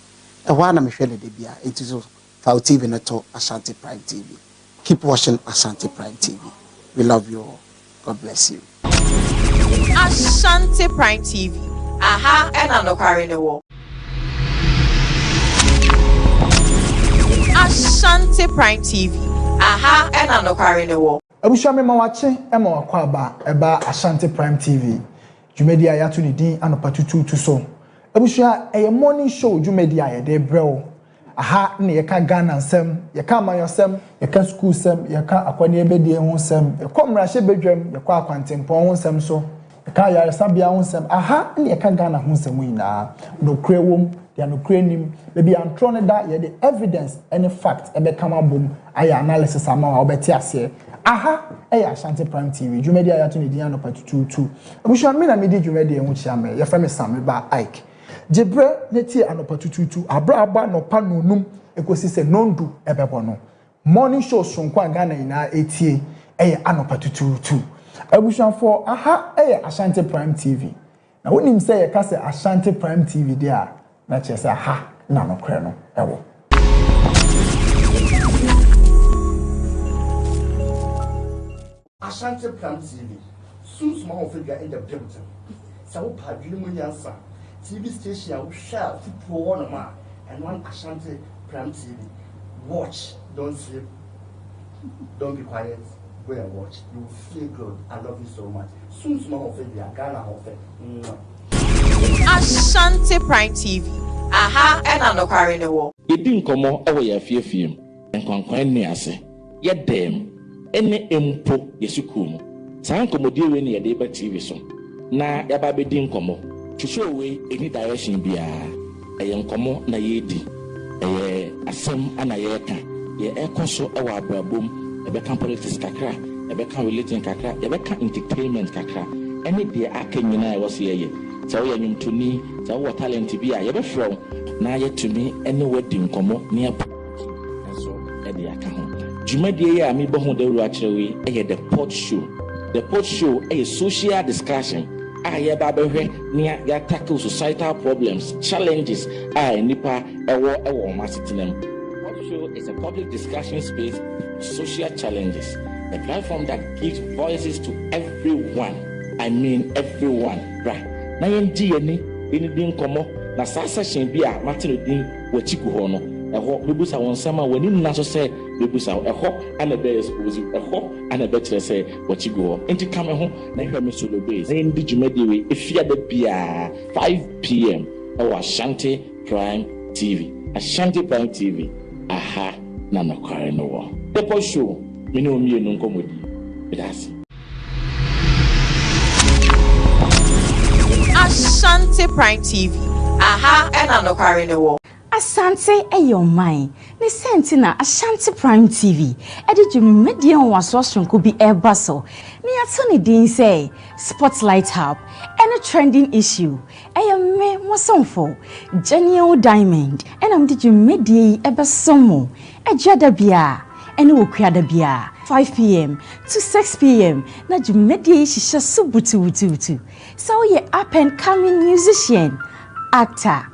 Ewana me hwele de bia entizo Fau TV neto Ashanti Prime TV. Keep watching Ashanti Prime TV. We love you all. God bless you. Ashanti Prime TV. Aha and anokare ne wo. Ashanti Prime TV. Aha and anokare ne wo. Abusha me mawache ema wakwaba eba Ashanti Prime TV. Jumedia yatu ni din anopa tutu so. Abusha eye morning show jumedia ye de breo. Aha ne yeka Ghana nsem, yeka amayosem, yeka school sem, yeka akwani ebedie ho nsem, yekomra hye bedwam, yekwa akwantempo ho nsem so, yeka yaresabia ho nsem. Aha ne yeka Ghana ho nsem yina. No krewom, dia no krenim, bebi antro ne da ye the evidence any fact ebe kama bom aya analysis ama wa obeti ase. Aha Ashanti Prime TV. Jumedi ayatu ni dia no patutu. Abusha me na me di jumedi e ho chiame. Ye fa me Sam ba Ike. Jebre neti anopatututu abra aba no pa nonum ekosi se nondu ebebono morning show sonkwa Ghana ina etie anopatututu abushanfo aha Ashanti Prime TV na wonim se ye ka se Ashanti Prime TV dia na chese aha na no kre no ewo Ashanti Prime TV soon small figure in the building so padri munyansa TV station will share football on a man and one Ashanti Prime TV. Watch, don't sleep, don't be quiet, go and watch. You will feel good. I love you so much. Soon small of it, Ghana of it. Ashanti Prime TV. Aha, and anokare ne wo. You didn't come on over your fear film and conquer me as ye dem any empo yesukum. Sankomodi when ye deba TV so. Na yababe din komo. To show away any direction bia a young common na yedi a asem anayeka ye ekoso ewa abrabom ebeka politics kakra ebeka religion kakra ebeka entertainment kakra any dia akanyina e was ye so ye nyum tuni so what talent bia ye be from na ye to me any wedding komo near so e dia ka ho jumadi ye ami bo ho de ru akire we the Port Show a social discussion ya babehwe nia ya tackle societal problems challenges nipa ewo masitinem. What show is a public discussion space social challenges, a platform that gives voices to everyone. I mean everyone, right? Na yendi ani din komo na sasa shen bia Martin din wachiku ho no eho bebusa won sama wani na so say bebusa eho ana be expose eho ana be kire say wachigu ho enti kame ho na hwe me solo base na ndi jumadi we efia da bia 5 p.m. Ashanti Prime TV. Ashanti Prime TV. Aha na nakware no wo the Port Show me no mi enu nkomodi bidasi. Ashanti Prime TV. Aha and anokare ne wo. Asante your mind. Ne senti na Ashanti Prime TV. Edi jumedie on waso sonko bi eba so. Ni ato ni din say Spotlight Hub. any trending issue. Me wasonfo Genial Diamond and I'm did you medie ebe somo ejada bia ene wokuada bia 5 p.m. to 6 p.m. na jumedie shisha subutu. So ye up and coming musician, actor,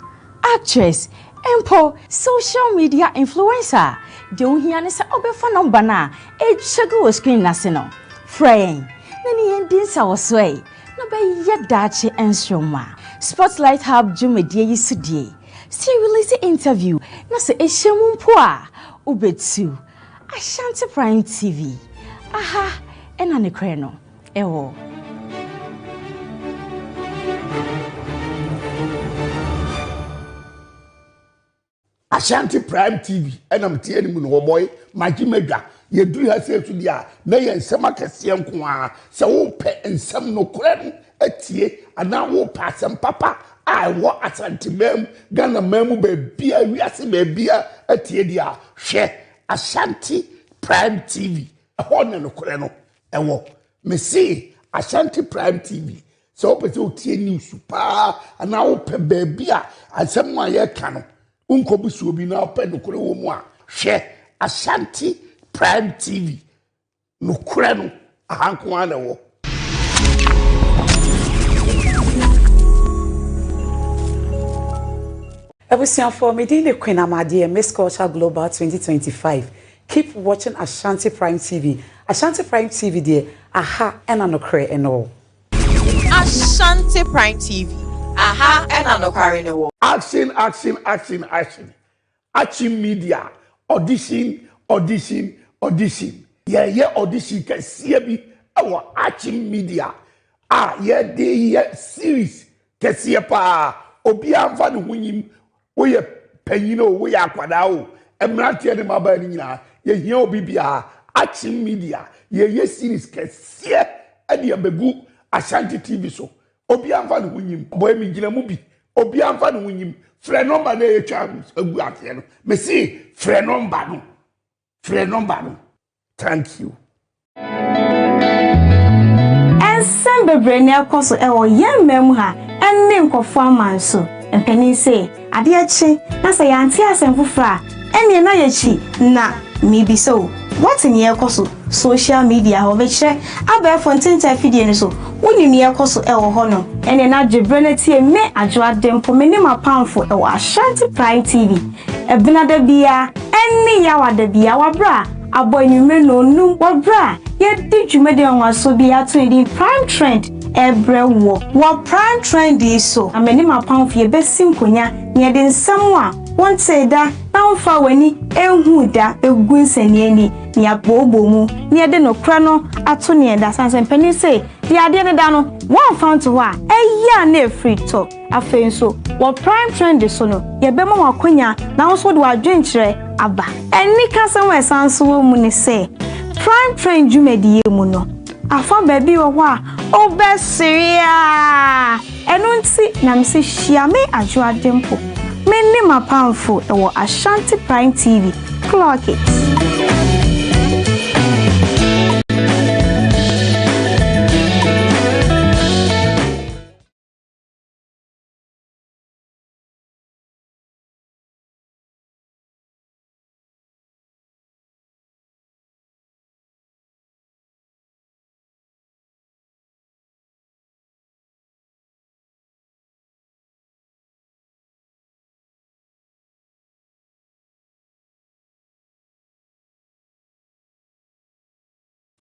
actress, empo social media influencer. Don't hear any say obefa number na e chego screen nasino. Friend, nani endin sa wasway. No be yet dachi enstroma. Spotlight Hub Jumedie Yisudie. Still release interview. Na se eshemumpoa. Ubetu. Ashanti Prime TV. Aha. Ena ne kreno. Ewo. Ashanti Prime TV. Enam tie ni mu no boy. Magi medwa. Ye duru ha se dia. Na ye nsem akese nko a. Se wo pe nsem no kore etie ana wo pa asem papa. I want Ashanti mem, Ghana mem bebia, wiase bebia, etie dia, hwe Ashanti Prime TV. Ehona no kore no, ewo. Me see Ashanti Prime TV. So pese o tie news pa, ana wo pe bebia, asem wa ye ka no. Unko bisu obi na pe no kore wo mu a, hwe Ashanti Prime TV. No kore no, ahanko ana wo. Ebusian for meeting the Queen Amadi Miss Culture Global 2025. Keep watching Ashanti Prime TV. Ashanti Prime TV there. Aha and anokre and all. Ashanti Prime TV. Aha and anokre and all. Action. Action media. Audition. Yeah, audition can see me. Our Action media. Series. Can see pa. Obi amfa no hunyim. We penyino we akwada o emrante ne maba ni nyina ye hia obi bia Action media ye series kese e de abegu Ashanti TV so obi amfa no hunyim boy mi gina mu bi obi amfa no hunyim frɛ number na ye twa agu ate no me see frɛ number no thank you ensem bebre na ekoso e wo yemmem ha enne nkofo amanso mpani say ade achi na say yanti asem fufra ene na yachi na mibi so what in ye koso social media ho be kire aba fontinta video ni so woni ne ye koso e wo ho no ene na dwebre na tie me adwo adempo me ne mapamfo e wo Ashanti Prime TV e binada bia ene ya wada bia wabra aboy ni me no num wabra ye di dwumede nwaso bia to di Prime Trend ebre wo Prime Trend is so ameni mapamfo ye besim konya ne de nsam a won say da na mfa wani ehu da egu nsani ani ne abobo mu ne de no kra no ato ne da sansen pani say di ade ne da no won found to wa eya na free talk afen so wo Prime Trend so no ye be ma wakonya na so de wadwenkire aba eni kasem esanso mu ne say Prime Trend jumedie mu no afa baby wo a obesiria enu nti na mse hia me adwo adempo me ne mapamfo e wo Ashanti Prime TV clock it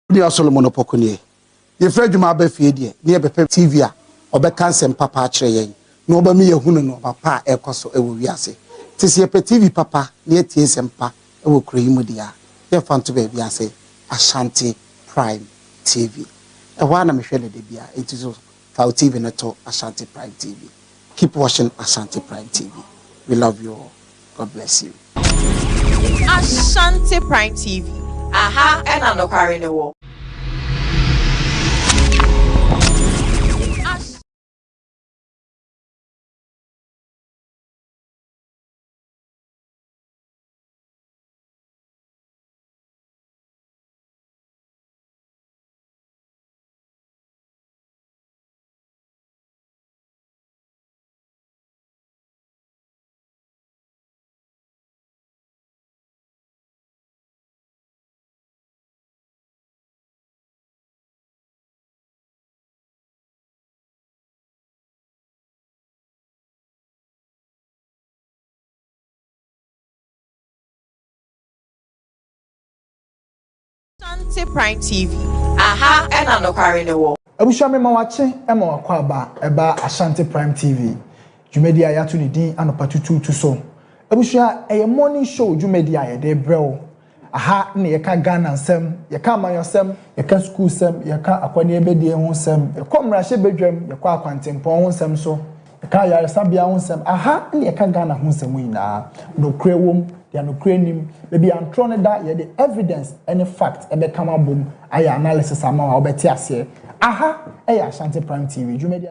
Dia Solomon Opokunie. Ye Fred Juma be fie die, ne be TV a obeka nsem papa a kire yen. No ba me yehunu no papa ekoso ewo wiase. Tisi ye TV papa ne tie nsem pa ewo kroyimu dia. Ye fanto be wiase Ashanti Prime TV. E wa na me hwele de bia, it is for TV na to Ashanti Prime TV. Keep watching Ashanti Prime TV. We love you all. God bless you. Ashanti Prime TV. Aha and anokre and all. Ashanti Prime TV. Aha and anokware ne wo. Abusha me mawache ema wakwa aba eba Ashanti Prime TV. Jumedi ayatu ni din anopa tutu so. Abusha eye morning show jumedi aye de brew. Aha ne yeka Ghana nsem, yeka amayosem, yeka school sem, yeka akwani ebedie ho nsem, yeka mrahye bedwam, yeka akwantempon ho nsem so. Yeka yaresabia ho nsem. Aha ne yeka Ghana ho nsem nyina. No krewom they are no creating maybe I'm trying that yeah the evidence any fact ebe kama boom aya analysis ama wa obeti ase aha eya Ashanti Prime TV jumedi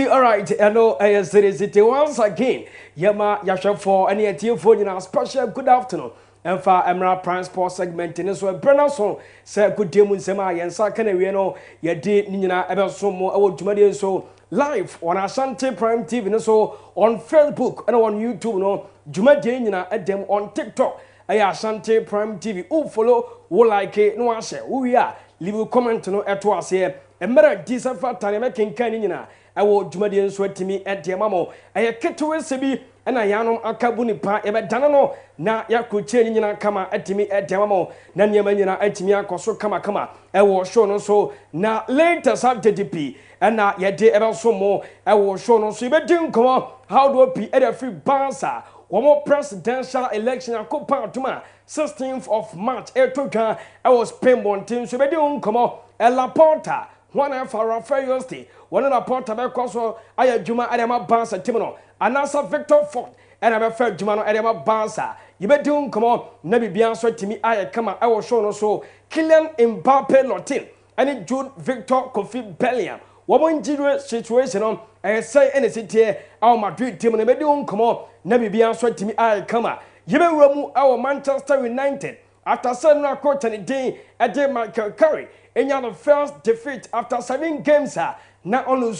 All right, hello, city once again. Yama Yasha for any phone in our special good afternoon. And for Emerald Prime Sports segment in this way, Brennan song, say good day, Munsema, and Sakana, you know, your day, Nina, ever so more, I would to so live on Ashanti Prime TV, so on Facebook and on YouTube, no, Jumadina at them on TikTok. Ashanti Prime TV, who follow, who like it, no answer, who we are, leave a comment no at us here. Emera disafa tane making kanina I will Jumadian sweat to me at the mamo. I get to sebi and I yanom akabuni pa ebe danano na ya kucheni na kama at me at the mamo. Nanyamana at me akoso kama. I was shown so na later Saturday and na ya de ever so more. I was shown so be didn't come up. How do I be at a free bansa? One more presidential election I could part to my 16th of March. I was paying one team so be didn't come up. Ella Porta. One for Rafael Day, one of the port of Ecoso, I had Juma Adama Bansa Timino, and also Victor Ford, and I felt Jumano Adama Bansa. You better don't come on, never be answered to me. I come out, I was shown also Kylian Mbappe Lotin, and it Jude Victor Kofi Bellingham. Woman Jidra situation on, I say any city, our Madrid team, and never don't come on, never be answered to me. I come out. You better remove our Manchester United after 7 o'clock and a day at the Michael Curry. And you're the first defeat after 7 games. Not only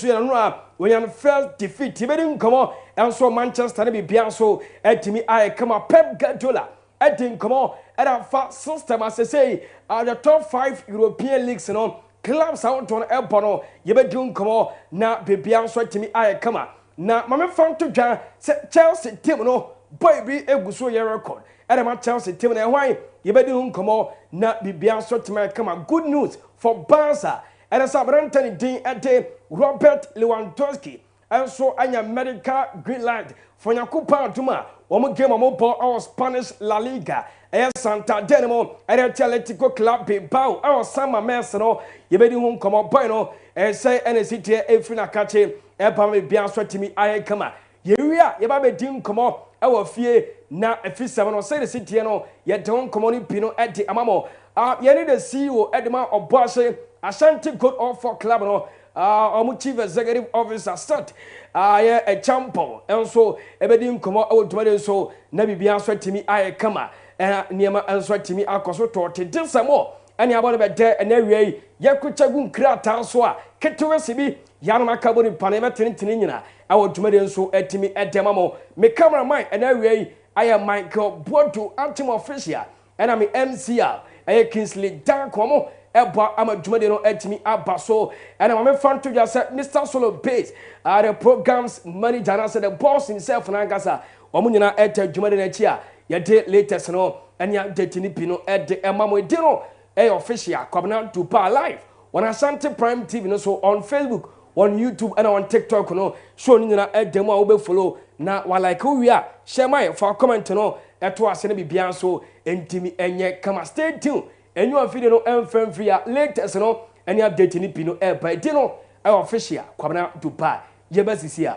when you're the first defeat, you didn't come on. And so Manchester be Bianso at me. I come up Pep Guardiola. I didn't come on at a fast system as I say. The top 5 European leagues and on clubs out on Elbono. You better come on now. Be Bianso at me. I come up now. My friend to John Chelsea team no boy a good record. And I'm Chelsea team and why you better come on now. Be Bianso to my come up. Good news for Barca and as Sabrantani Dean at Robert Lewandowski and so Anya medical green light for Yakupa Duma one game of mobile our Spanish La Liga and Santa Denimo and Atletico Club Bilbao our summer Merceno you better home come up bueno and say NCT Efina Kache and Pami Bianso to me I come up you baby didn't come up our fear now if you 7 or say the city no you don't come on Pino at the Amamo. You need the CEO Edma of Bosse, Ashanti Good Offer Club, no, Chief Executive Officer Sat, a champion, and so everything come out to so never be answered to me. I come and near my answer to me. I consulted to do some more. And you about there and every Yakuchagun Krata so Ketuasibi, Yanama Kabuni Panama Tinina. I would to so at me at the mamo. Me camera mine and every I am Michael Bodu Antim Official, and I'm MCR. Kingsley Dan Kwamo, I'm a Jumadino at me Abaso, and I'm a fan to just Mr. Solo Base. The program's manager and the boss himself, and Angasa, Omunina at Jumadina, your date latest, no, and your date Pino at the Emamo Dino, official, coming out to Par Live on Ashanti Prime TV, so on Facebook, on YouTube, and on TikTok, no, showing you at the mobile follow. Now, while like who we are, share my for comment, no. At was send me Bianso and Timmy and yet come stay tuned. And you are feeding no and free latest no any update in Pino air by Dino our official coming out to buy. Yebas here.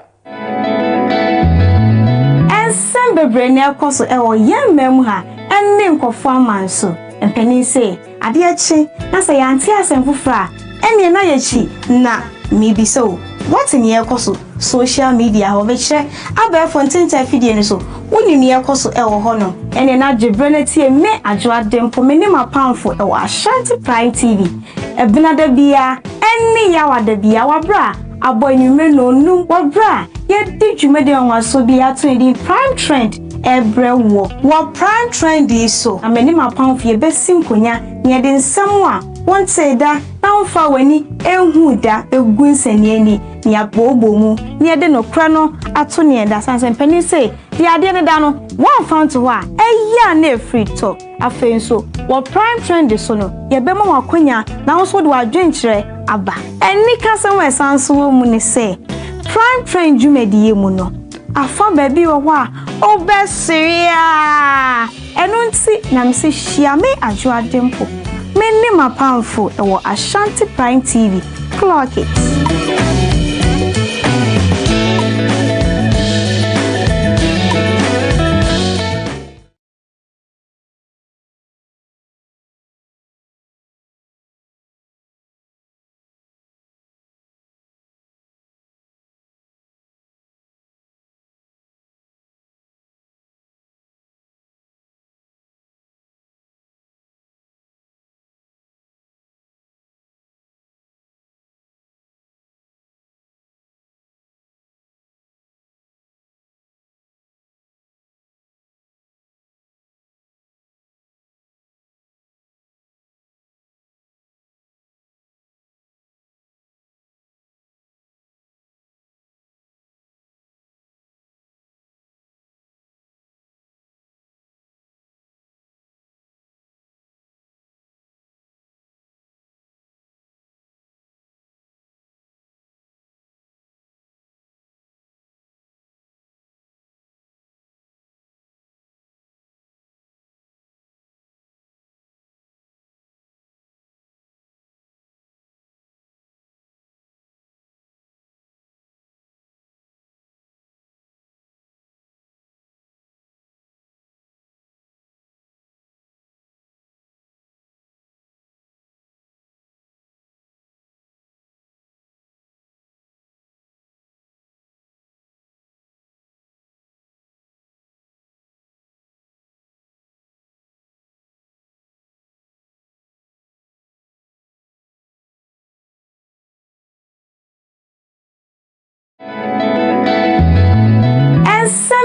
And some bebrene akoso e wo yem mem ha ɛne nkɔfo amanso mpanin sɛ adeɛ kye na sɛ yɛante asɛm foforɔ a ɛne na yɛkyi na mebisa o what in yɛ kɔ so social media ho bɛkyerɛ abɛɛfo ntenta fidie no so wonim yɛ kɔ so ɛwɔ hɔ no ɛne na gyebrɛ na tie me adwo adempo me ne mapamfo ɛwɔ Ashanti Prime TV ɛbina da bia ɛne yawa da bia wabra abɔ enyume no num wabra yɛdi dwumadi ɔnwaso bi ato edi Prime Trend ɛbrɛ wɔ Prime Trend yi so amene mapamfo yɛbɛsi nkonya ne yɛde nsɛm a wonte da na wonfa wani ehu da egu nsaniani ne abobo mu ne yɛde no kra no ato ne da sanse mpani se di ade ne da no wonfa nto hɔ a ɛyɛ na free talk afei nso wɔ Prime Trend so no yɛbɛma wakonya na wo so de wadwenkyerɛ aba ɛni kasɛm wɔ sanso wɔ mu ne se Prime Trend dwumadiye mu no afa baabi wɔ hɔ a obɛseria ɛno nti na mse hyia me adwo adempo me ne mapamfo ɛwɔ Ashanti Prime TV clock it.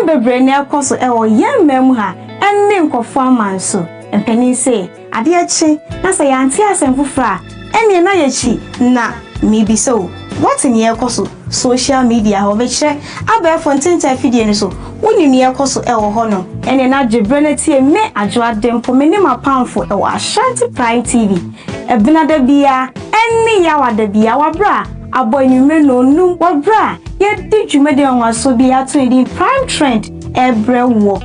Bebre na ekoso ewo yemmem ha enne nkofo amanso mpani se ade akye na se yante asem fofra enne na yachi na mibiso what in yekoso social media ho bekyere abɛɛfo ntenta fidie no so wonim yekoso ewo ho no enne na gyebre na tie me adwo adempo me ne mapamfo ewo Ashanti Prime TV ebina da bia enne yawa da bia wabra abɔ enyume no num wabra yɛdi dwumadi ɔnwaso bi ato edi Prime Trend ɛbrɛ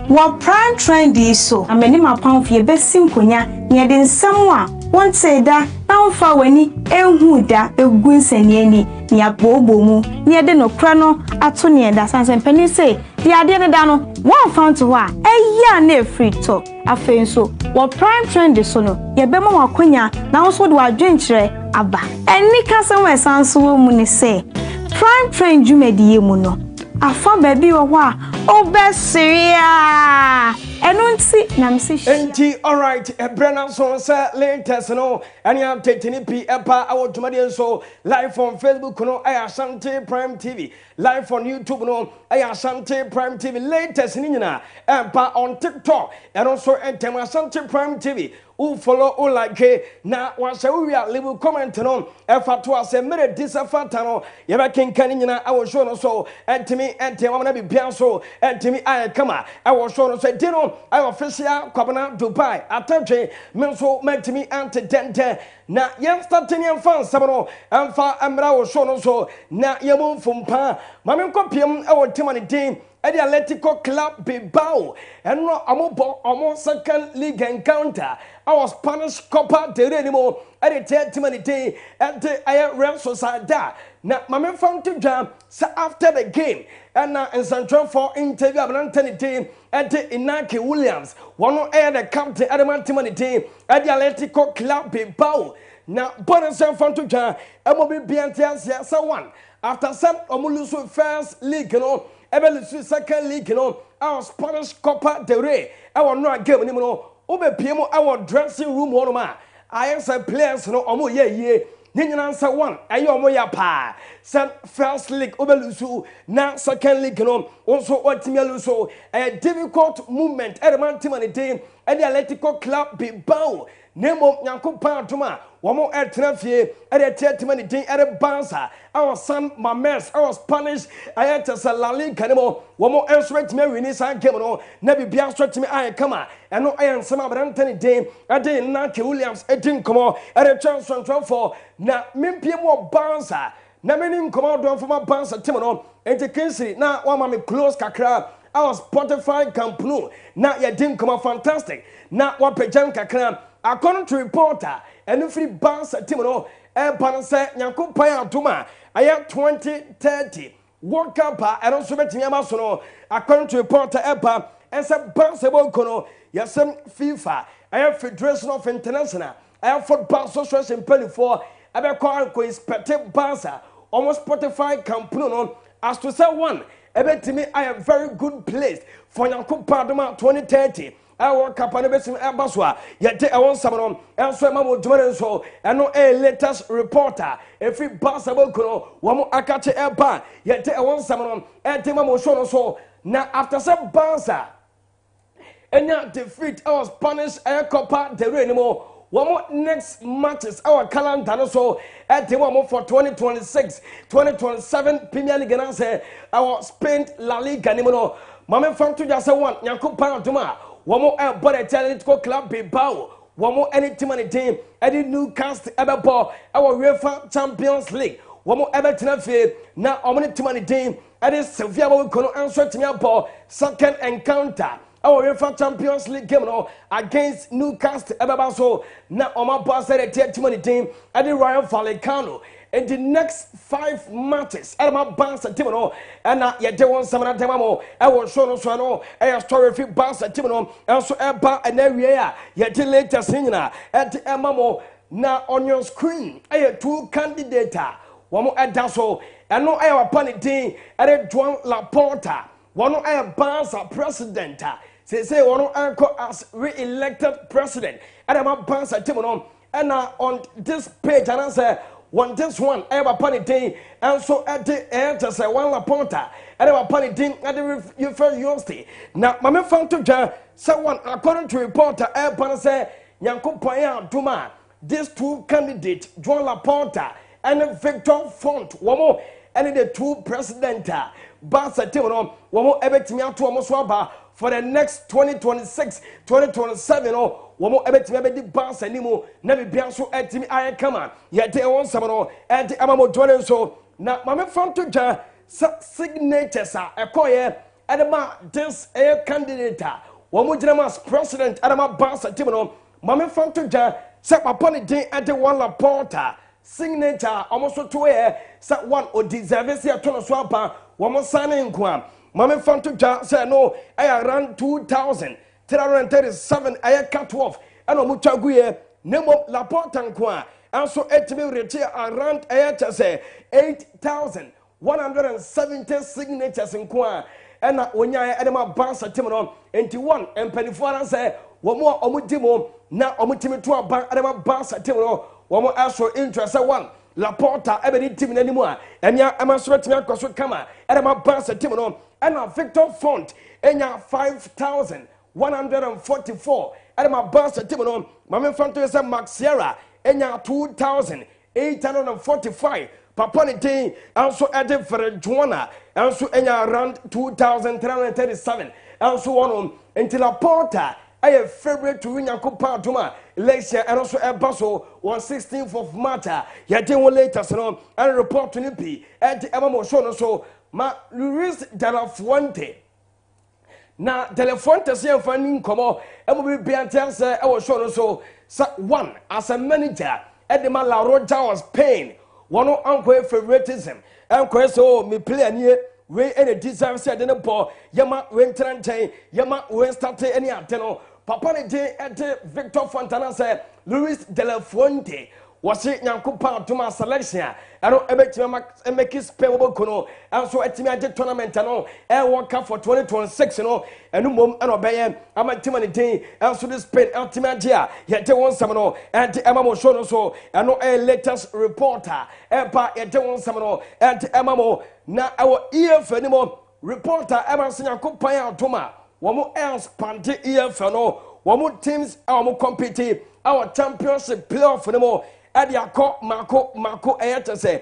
wɔ Prime Trend yi so amene mapamfo yɛbɛsi nkonya ne yɛde nsɛm a wonte da na wonfa wani ehu da egu nsaniani ne abobo mu ne yɛde no kra no ato ne da sanse mpani se di ade ne da no wonfa nto hɔ a ɛyɛ na free talk afei nso wɔ Prime Trend so no yɛbɛma wakonya na wo so de wadwenkyerɛ aba ɛni kasɛm wɔ sanso wɔ mu ne se Prime Trend dwumadiye mu no afa baabi wɔ hɔ a obɛseria ɛno nti na mse enti alright ebrana so sɛ latest no ɛne update pi ɛpa awɔ dwumadiye so live on Facebook no ɛyɛ Ashanti Prime TV live on YouTube no ɛyɛ Ashanti Prime TV latest ni nyina ɛpa on TikTok ɛno so ɛntɛm Ashanti Prime TV who follow who like na wase we are leave comment no efa to ase mere disafata no ye be kenkani nyina awo show no so entimi amana bibia so entimi aye kama awo show no so di no ayo official kwabana Dubai atadwe me so mentimi ante dente na yem starting yem fan sabno emfa emra wo show no so na yem mfumpa mame nkopiem awo timane din at the Atletico Club Bilbao, and no Amo second league encounter. Our Spanish Copa del Rey at the 30 minute at the Real Sociedad. Now, my found to jam after the game, and now in Central for interview of Anthony team at the Inaki Williams, one of the captain at the Mantimani team at the Atletico Club Bilbao. Now, bonus found to jam, and will be BNTS, someone. After some Omulusu first league, Ebelusu second league, our Spanish Copa del Rey, our no game, Obe Piemo, our dressing room, one of my. I answer players, no, Omo ye. Ninja answer one, Ayomoya pa. Some first league, Obelusu, now second league, also Otimialuso, a difficult movement at the Mantimani team at the Atletico Club Bilbao. Nemo Yanko Pantuma, one more at Trafie, at a 30 minute at a Bansa, our son Mames, our Spanish, I had to say La Liga, one more answer to me, we need some Cameron, never be answered to me, I come and no iron some of Anthony Dame, I didn't Naki Williams, 18 come on, at a chance from 12 now, Mimpia more Bansa, Namanin come out from my Bansa Timono, and the Kinsey, now one mammy close Kakra. Our Spotify Camp now you didn't come out fantastic. Now what Pejan Kakra. According to reporter, and if we bounce at Timono, Panasa, Yanko Paya Tuma, I have 2030 World Cup, and also Betty according to reporter Epa, and some bounceable Kono, yes, some FIFA, I have Federation of International, I have Football Association Penny for, I have called Inspector Bansa, almost Spotify Camp as to say one, to me, I am very good placed for Yanko Paduma 2030. I want Capanabes Abaswa, yet I want someone else, Mamma Dumarenso, and no a latest reporter. If we pass a book, one more Akache Airban, yet I want someone, and Timamo Shono so. Now, after some Bansa, and now defeat our Spanish Air Copa de Renimo. One more next matches, our calendar so at the one more for 2026, 2027 Premier League, our Spain La Liga Nimono. Mama Fan to just one, Yanko Pantuma. One more Atletico Club Bilbao. One more any team on the team. Any Newcastle Everball. Our UEFA Champions League. One more Everton field. Now how many team on the team? And it's Sevilla will come answer to me about second encounter. Our UEFA Champions League game against Newcastle Everball. So now on my boss said a team on the team. And the Rayo Vallecano. In the next 5 matches, I am bounce at Timono, and now yet there was some other demo. I was shown also a story if bounce at Timono, also a bar and area, yet the latest singer at the Mamo. Now on your screen, I have 2 candidates. One more at Dasso, and no I have a panic at a Juan Laporta. One more I have bounce a president. Say one anchor as re-elected president, and I'm a bounce at Timono, and now on this page, and I say. One this one, I have a panic day, and so at the end, just one Laponta, and I have a panic day at the you first university. Now, my found to John, someone according to reporter, I say, Yanko Paya Duma, these 2 candidates, Joan Laporta and Victor Font, one more, and the 2 president, Basa Timono, one more, Ebetimia to Amoswaba for the next 2026, 2027, one more maybe the bounce anymore. Never be so at me. I come on. Yet they want someone at the Amamo Jordan. So now, my friend to Jan signatures are a coyer at this air candidate. One more generous president at my bounce at Timono. My friend to Jan set upon a day at the one Laporta signature almost to air set one or deserves a ton of swamper. One more signing quam. My friend to Jan said no, I ran 2,000. 337 I cut off and Muchaguye Nemo Laportan Qua and so etime retire around say 8,170 signatures in Qua and when I Adama Bansa Timono 81 and Penifora say one more Omudimo now Omutimi to a bank Adama Bansa Timono one more also interest one Laporta Ebony Tim anymore and ya am a sweat me across with Kama Adama Bansa Timono and a Victor Font and ya 5,144 at my bus at Timono, my friend to say Max Sierra, and 2,845. Papani day also added for a Joanna, also around 2,337, also on until a porter. I have February to win Yanko Paduma, Lesia, and also a Basso on 16th of March. Yet they will later and report to Nipi at the Amamo Shono. So, Ma Luis de la Fuente. na telephone tese yɛn fa ni nkɔmɔ ɛmo bi bia ntɛn sɛ ɛwɔ show no so sɛ one as a manager ɛde ma La Roja was pain wɔn ankɔ favoritism ankɔ so me play nie we ɛna deserve sɛ ɛde ne bɔ yɛma we ntɛn nkyɛn yɛma we start any ate no papa ne de ɛde Victor Fontana sɛ Luis de la Fuente wɔsi nyankopa atoma selection a ɛno ɛbɛtumi make spell wɔ kono ɛnso ɛtumi agye tournament no ɛwɔ ka for 2026 no ɛno mom ɛna ɔbɛyɛ ama tima ne din ɛnso de Spain ɛtumi agye a yɛde wɔn nsɛm no ɛde ɛma mo show no so ɛno ɛyɛ latest reporter ɛpa yɛde wɔn nsɛm no ɛde ɛma mo na ɛwɔ EFL ni mo reporter ɛma se nyankopa atoma wɔn ɛnspante EFL no wɔn teams a wɔn compete our championship playoff no mo adi akɔ mako ɛyɛ te sɛ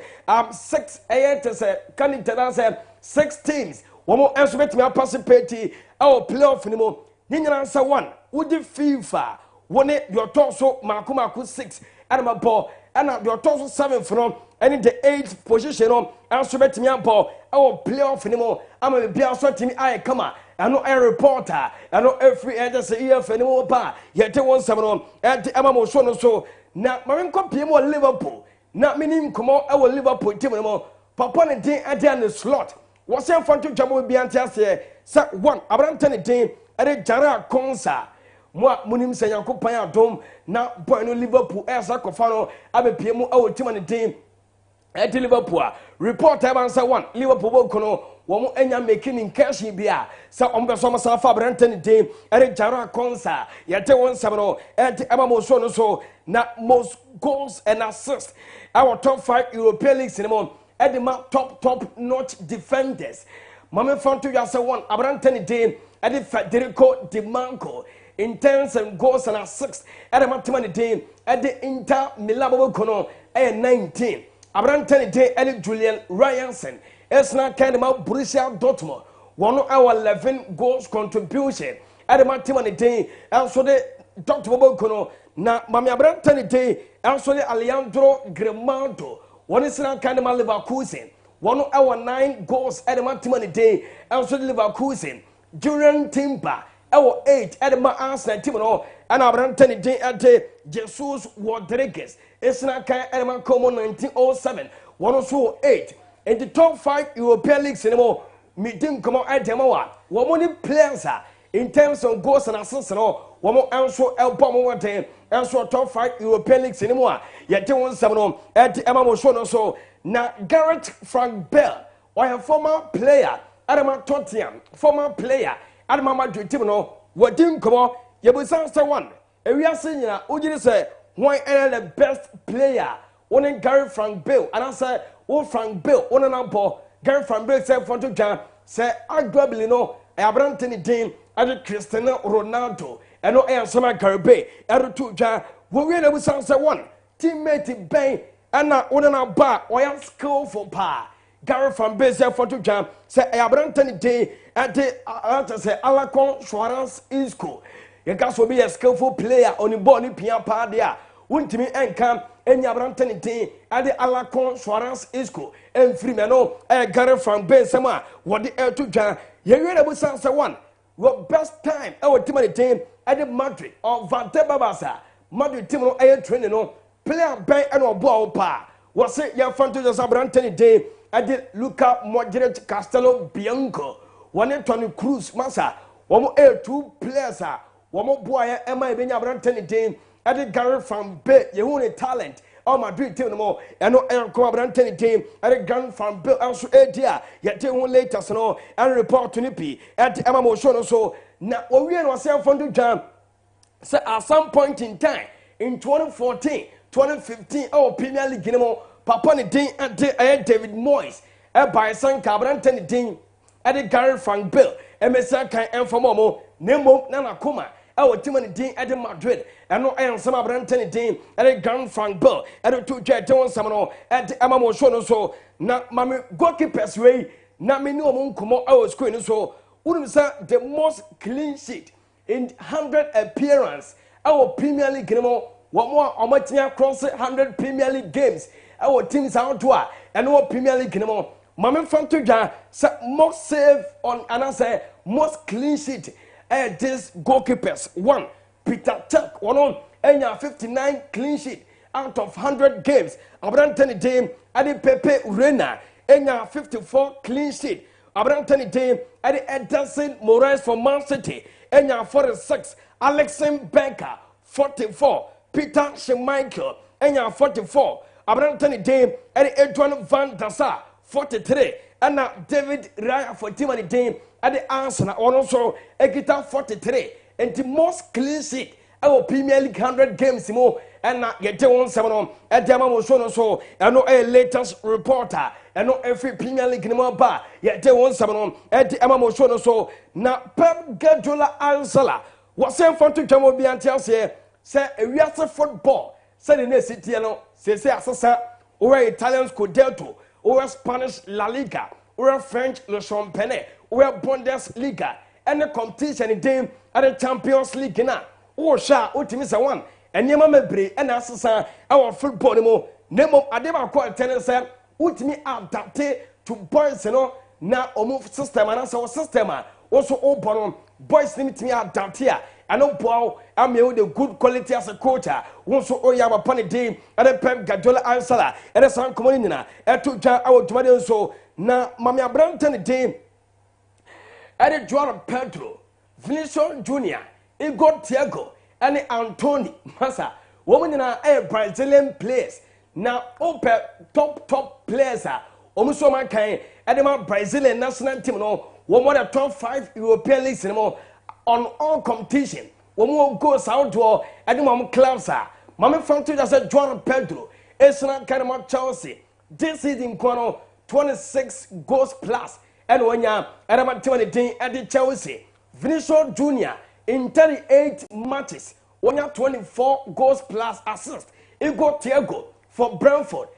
6 ɛyɛ te sɛ candidate say 6 teams wɔn ɛnso betumi participate our playoff no mo ne nyinaa nsa 1 wodi FIFA wɔne deɛ ɔtɔ so mako 6 ɛna ma bɔ ɛna deɛ ɔtɔ so 7 no ɛne the 8th position no ɛnso betumi abɔ our playoff no mo ama bi aso timi ayɛ kama ɛno ɛyɛ reporter ɛno ɛfiri ɛyɛ te sɛ EFL no mo pa yɛte wɔn nsɛm no ɛde ɛma mo show no so na mami nkɔ pie mo Liverpool na mini nkɔmɔ ɛwɔ Liverpool team no mo papa ne din ɛde an slot wɔsɛ mfanto dwamo bi ante aseɛ sɛ 1 abrante ne din ɛde Jara Konsa mo a munim sɛ Nyankopɔn adom na boy no Liverpool ɛsa kɔfa no abepie mo ɛwɔ team ne din ɛde Liverpool a report ɛban sɛ 1 Liverpool bɔ kono wɔn anya making incursion bi a sɛ wɔn bɛ so wɔn san fa abrante ne din ɛde Jara Konsa yɛte wɔn nsɛm no ɛde ɛma mo so no so na most goals and assists our top 5 European leagues in mo ɛde ma top notch defenders mame fanto ya sɛ 1 abrante ne din ɛde Federico Di Marco in terms of goals and assists ɛde ma tema ne din ɛde Inter Milan bɔ kono ɛyɛ 19 abrante ne din ɛde Julian Ryanson ɛsna kind ma Borussia Dortmund wɔn our 11 goals contribution ɛde ma tema ne din ɛnso de Dortmund bɔ kono na mami abrante ne day also the Alejandro Grimaldo one is not kind of Leverkusen one our 9 goals at the team ne day also the Leverkusen Julian Timber our 8 at the Arsenal team no and abrante ne day at Jesus Rodriguez it's not kind of Como 1907 one also 8 in the top 5 European leagues anymore meeting come out at Demawa what many players are in terms of goals and assists no wɔn nso ɛbɔ wɔn wɔden nso top 5 European leagues anymore yɛte wɔn nsɛm no ɛde ɛma mo show no so na Gareth Frank Bell ɔyɛ former player adama Tottenham former player adama Madrid team no wɔdi nkɔmɔ yɛbusan sɛ 1 ewiase nyina ogyiri sɛ wɔn ɛyɛ the best player wɔn Gareth Frank Bell anasɛ wɔn Frank Bell wɔn nan bɔ Gareth Frank Bell sɛ fɔnto dwa sɛ agbabili no ɛyabrante ne din ɛde Cristiano Ronaldo ɛno ɛyɛ nsɛm Garbe ɛde to dwa wɔwie na busan sɛ 1 teammate bɛn ɛna wɔn na ba ɔyɛ skillful pa Gareth Van Bale sɛ fɔto dwa sɛ ɛyabrante ne din ɛde ante sɛ Alakon Suarez Isco yɛka so bi yɛ skillful player ɔne bɔɔl ne pia paa de a wontumi ɛnka ɛnya abrante ne din ɛde Alakon Suarez Isco ɛmfiri mɛ no ɛyɛ Gareth Van Bale nsɛm a wɔde ɛto dwa yɛwie na busan sɛ 1 your best time our team the team at the Madrid or Vante Babasa Madrid team no air training no player bang and or ball pa was it your fan to the Sabrantani day at the Luca Modric Castello Bianco one Tony Cruz Massa one more air 2 players one more boy Emma Benya Brantani day at the Gareth Van Bale you own a talent all Madrid team no more and no air come Brantani team at the Gareth Van Bale also idea yet they won't later so and report to Nipi at the Emma Motion so now we are saying from the jam so at some point in time in 2014 2015 our Premier League no papa ne din at the David Moyes by San Cabrantani din at the Gareth Van Bale MSA kan informo nemo na nakoma our team ne din at the Madrid and no and some Brantani din at the Gareth Van Bale at the 2 jet on some no at the Emma Motion so na mami goalkeepers way na me no mo nkomo our screen so the most clean sheet in 100 appearance our Premier League no one more amateur cross 100 Premier League games our teams out to and our Premier League no Mame Fanto Jan say most save on and say most clean sheet. These goalkeepers. 1. Peter Chuck, 59 clean sheet out of 100 games. Abrantani Dame, Adi Pepe Urena, 54 clean sheet. Abrantani Dame, Adi Ederson Moraes for Man City, 46. Alexen Banker, 44. Peter Schmeichel, 44. Abrantani Dame, Adi Edwin Van Dassa, 43. And now David Raya for Timothy Dame, Adi Arsenal, also Ekita 43. And the most clean sheet. Our Premier League 100 games more and not get 1-7 at the Amazon so I know a latest reporter and not every Premier League in my bar yet 1-7 at the Amazon so now Pep Guardiola Ansala was sent for to Jamo be until say we are football said in the city say assasa or Italians Scudetto or Spanish La Liga or French Le Champagne or Bundesliga and the competition in game at the Champions League now. Oh, sha, ultimate one. And Yama Mebre and Assassin, our football nemo, Nemo Adema call tennis, ultimate adapted to boys, now or move system and our system. Also, open boys limit me adapt here. I know, Paul, I'm the good quality as a coach. Also, oh, you have a funny day at a Pep Guardiola Ansala, and a San Comunina, at 2 our tomato so now, Mamma Branton day at a John Pedro, Vinicius Jr. Igor Thiago and Anthony Massa. Women in a Brazilian players. Now, open top players are almost so mankind. And the Brazilian national team, no, one more than top 5 European leagues on all competition. One more goes outdoor and the mom clubs are. Mama Fanto just said John Pedro. It's not kind of Chelsea. This season, 26 goals plus. And when you're at about 20 at the Chelsea, Vinicius Jr. in 38 matches, 24 goals plus assists. Igor Thiago for Brentford,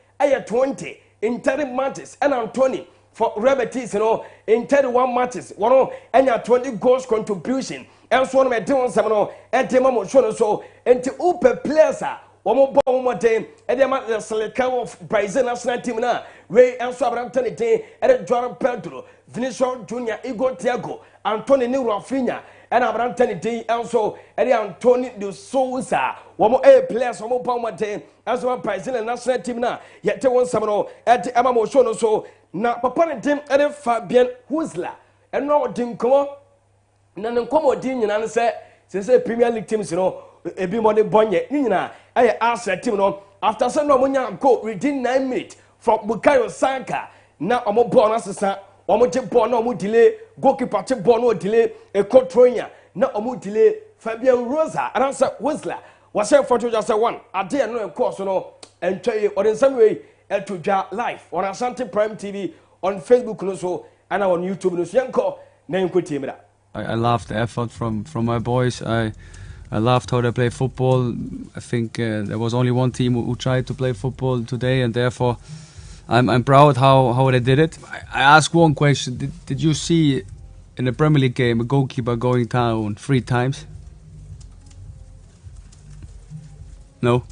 20 in 30 matches, and Anthony for Rebetis, in 31 matches, 20 goals contribution. And so on, and Timamo so, and to Upe players, one more day, and the select of Brazil national team now, Ray and so Anthony Day, and John Pedro, Vinicius Jr., Igor Thiago, Anthony New Rafinha. And I'm Anthony Day also, and Anthony de Souza. One more A players, one more power day, as one Brazilian national team now. Yet, 1-7 at the Amamo Shono so. Now, Papa and Tim, and Fabian Husla, and no Tim Como, Nan Como Din, and say, Premier League teams, a bit more than Bonye, Nina. I asked a team, after some no go within 9 minutes from Bukayo Saka. Now, I'm a born assistant. Omo je ball no mo delay goalkeeper che ball no delay e controller na omo delay Fabian Rosa and answer Whistler was say for just say one ade no e course no entwe or in some way to ja live on Ashanti Prime TV on Facebook no so and on YouTube no so yanko na yanko team da. I love the effort from my boys. I loved how they play football. I think there was only one team who tried to play football today, and therefore I'm proud how they did it. I ask one question: Did you see in a Premier League game a goalkeeper going down 3 times? No.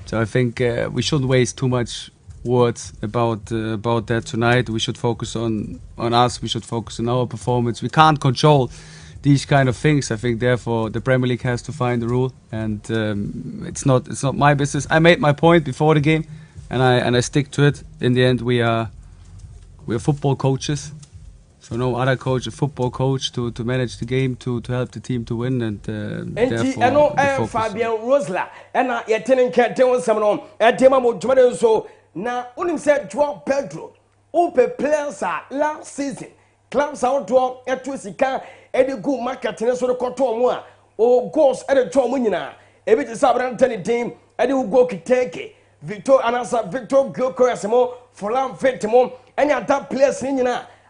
So I think we shouldn't waste too much words about that tonight. We should focus on us. We should focus on our performance. We can't control these kind of things. I think therefore the Premier League has to find the rule, and it's not my business. I made my point before the game. And I stick to it. In the end, we are football coaches, so no other coach, a football coach to manage the game, to help the team to win, and therefore the focus. Fabian Rosla, and I attending Canton Samanon, and Timamo Jordan so now unim said Joao Pedro, Upe players are last season, clubs outdoor at Twisika, Eddie Good market in a sort of Cotomoa, or goals at a Tomunina, every Sabran team, Eddie Ugo Kiteke. Victor Anasa Victor Gilcoresimo for Lam Victimum and that players in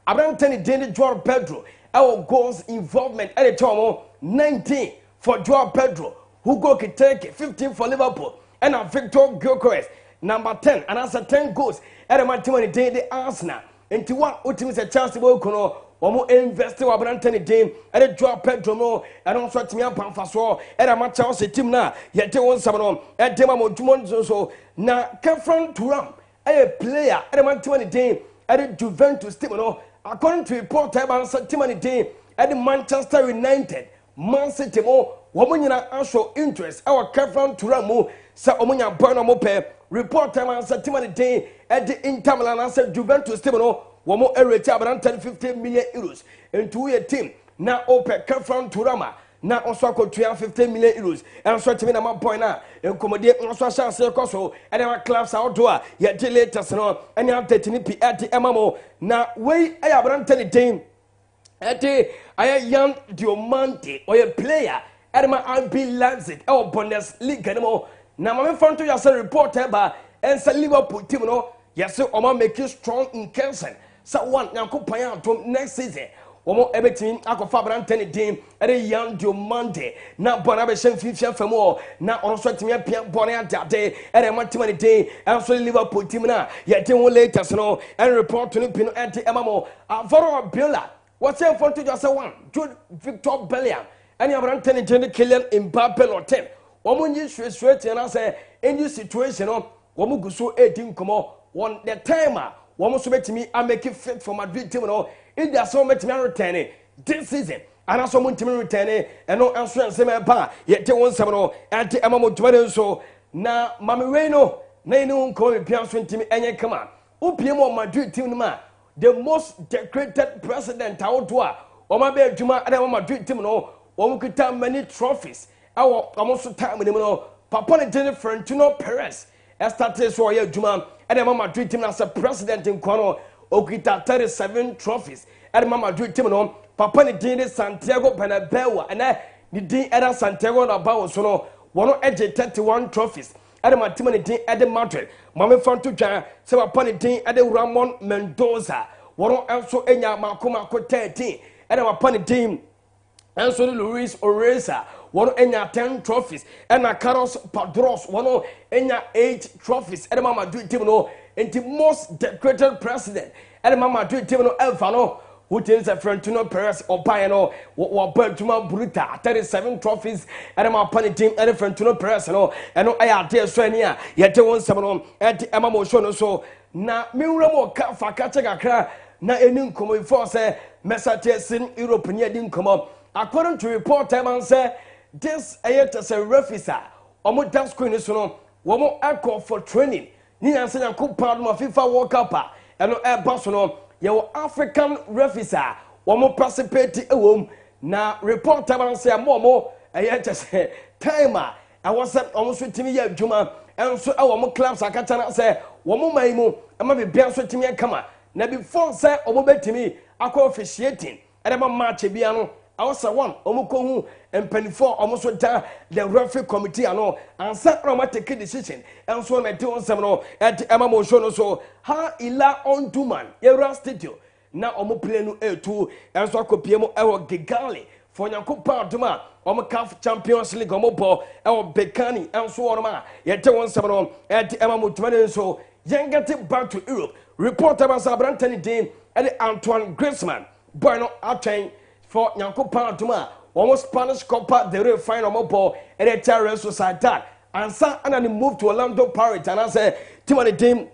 Abraham David Joao Pedro. Our goals involvement at the time 19 for Joao Pedro, Hugo Kiteke, 15 for Liverpool, and Victor Gilcores, number 10, and answer 10 goals at a match day the Arsenal. Into what ultimate chance to work on Omo invested wa Brantani team and a Joao Pedro no and also to me and Panfaso and a match house team na yet 1-7 and Demamo Dumon so na Kefran Turam a player at a match team at Juventus team no according to report about Satimani day at the Manchester United Man City mo woman show interest our Kefran Turamu sa omunya bono mo pe report about Satimani day at the Inter Milan said Juventus team no womo rate about 10-15 million euros into a team na ope Kefran Turama na also akotua 15 million euros and so timi na my point na enkomodie also chance ekoso and our clubs outdoor ye latest no any update ni pi at emamo na we ayabrantani team ete aya young diamante or a player at my RB Leipzig or Bundesliga no na my front to your report ba and say Liverpool team no yes o ma make strong in Kelsen so one yankopan atom next season Omo everything akofa brantani team ere young diamante na bona be shen fifia famo na onso timi apia bona adade ere matimani team and so Liverpool team na ye team latest no and report to pino anti emamo avoro biola what's your front to just one Jude Victor Bellingham and your brantani team Kylian Mbappe lotem omo nyi straight na say any situation no omo guso 18 komo one the timer woman so betimi I make it fit for Madrid team no if there so much man returning this season and also mun team returning and no answer and say me ba yet one seven no anti emamo twenty so na mami we no na inu nko me pian so ntimi enye kama upie mo Madrid team ma the most decorated president out to o ma be adwuma ada Madrid team no wo kita many trophies awo amoso time ni no papa ne Florentino Perez started so ya adwuma ada Madrid team as a president in Kono okita 37 trophies at Madrid team no papa ni din Santiago Bernabeu and ni din era Santiago na ba so no wono edge 31 trophies at my team ni din at Madrid mama front to twa se papa ni din at Ramon Mendoza wono also enya makoma ko 13 at my papa ni din and so Luis Oreza one enya 10 trophies and Carlos Padros one enya 8 trophies and Madrid team no and the most decorated president and Madrid team no ever no who tells a Florentino Perez or Payano or Bertuma Bruta 37 trophies and my opponent team and Florentino Perez no and no I dare Swenia yet one seven at the Emma Shono so na miuramo ka fakacha kakra na enin komo for say message sin European din komo according to report man say this ayet say referee omo dance queen so no womo alcohol for training ni na say yanko pad ma FIFA World Cup and no air boss no your African referees womo participate ewom na report man say momo ayet say timer I was almost with me adwuma and so womo clubs akacha na say womo maimu ama be bia so timi kama na before say omo betimi akọ officiating and ma match bia no also one omukohu empanifo omoso da the referee committee ano ansa no take a decision and so na do onsem no at emamo show no so ha ila on duman yera studio na omo play no etu and so akopie mo ewo gigali for nyakopa duma omo CAF Champions League omo bo ewo bekani and so on ma yete onsem no at emamo tumane so yen get back to Europe report about Sabrantani Dean and Antoine Griezmann boy no attain for Nyankopan Tuma, almost Spanish Copa the Rey final ball and a Real Sociedad. And so and then move to Orlando Pirates and I say Timothy team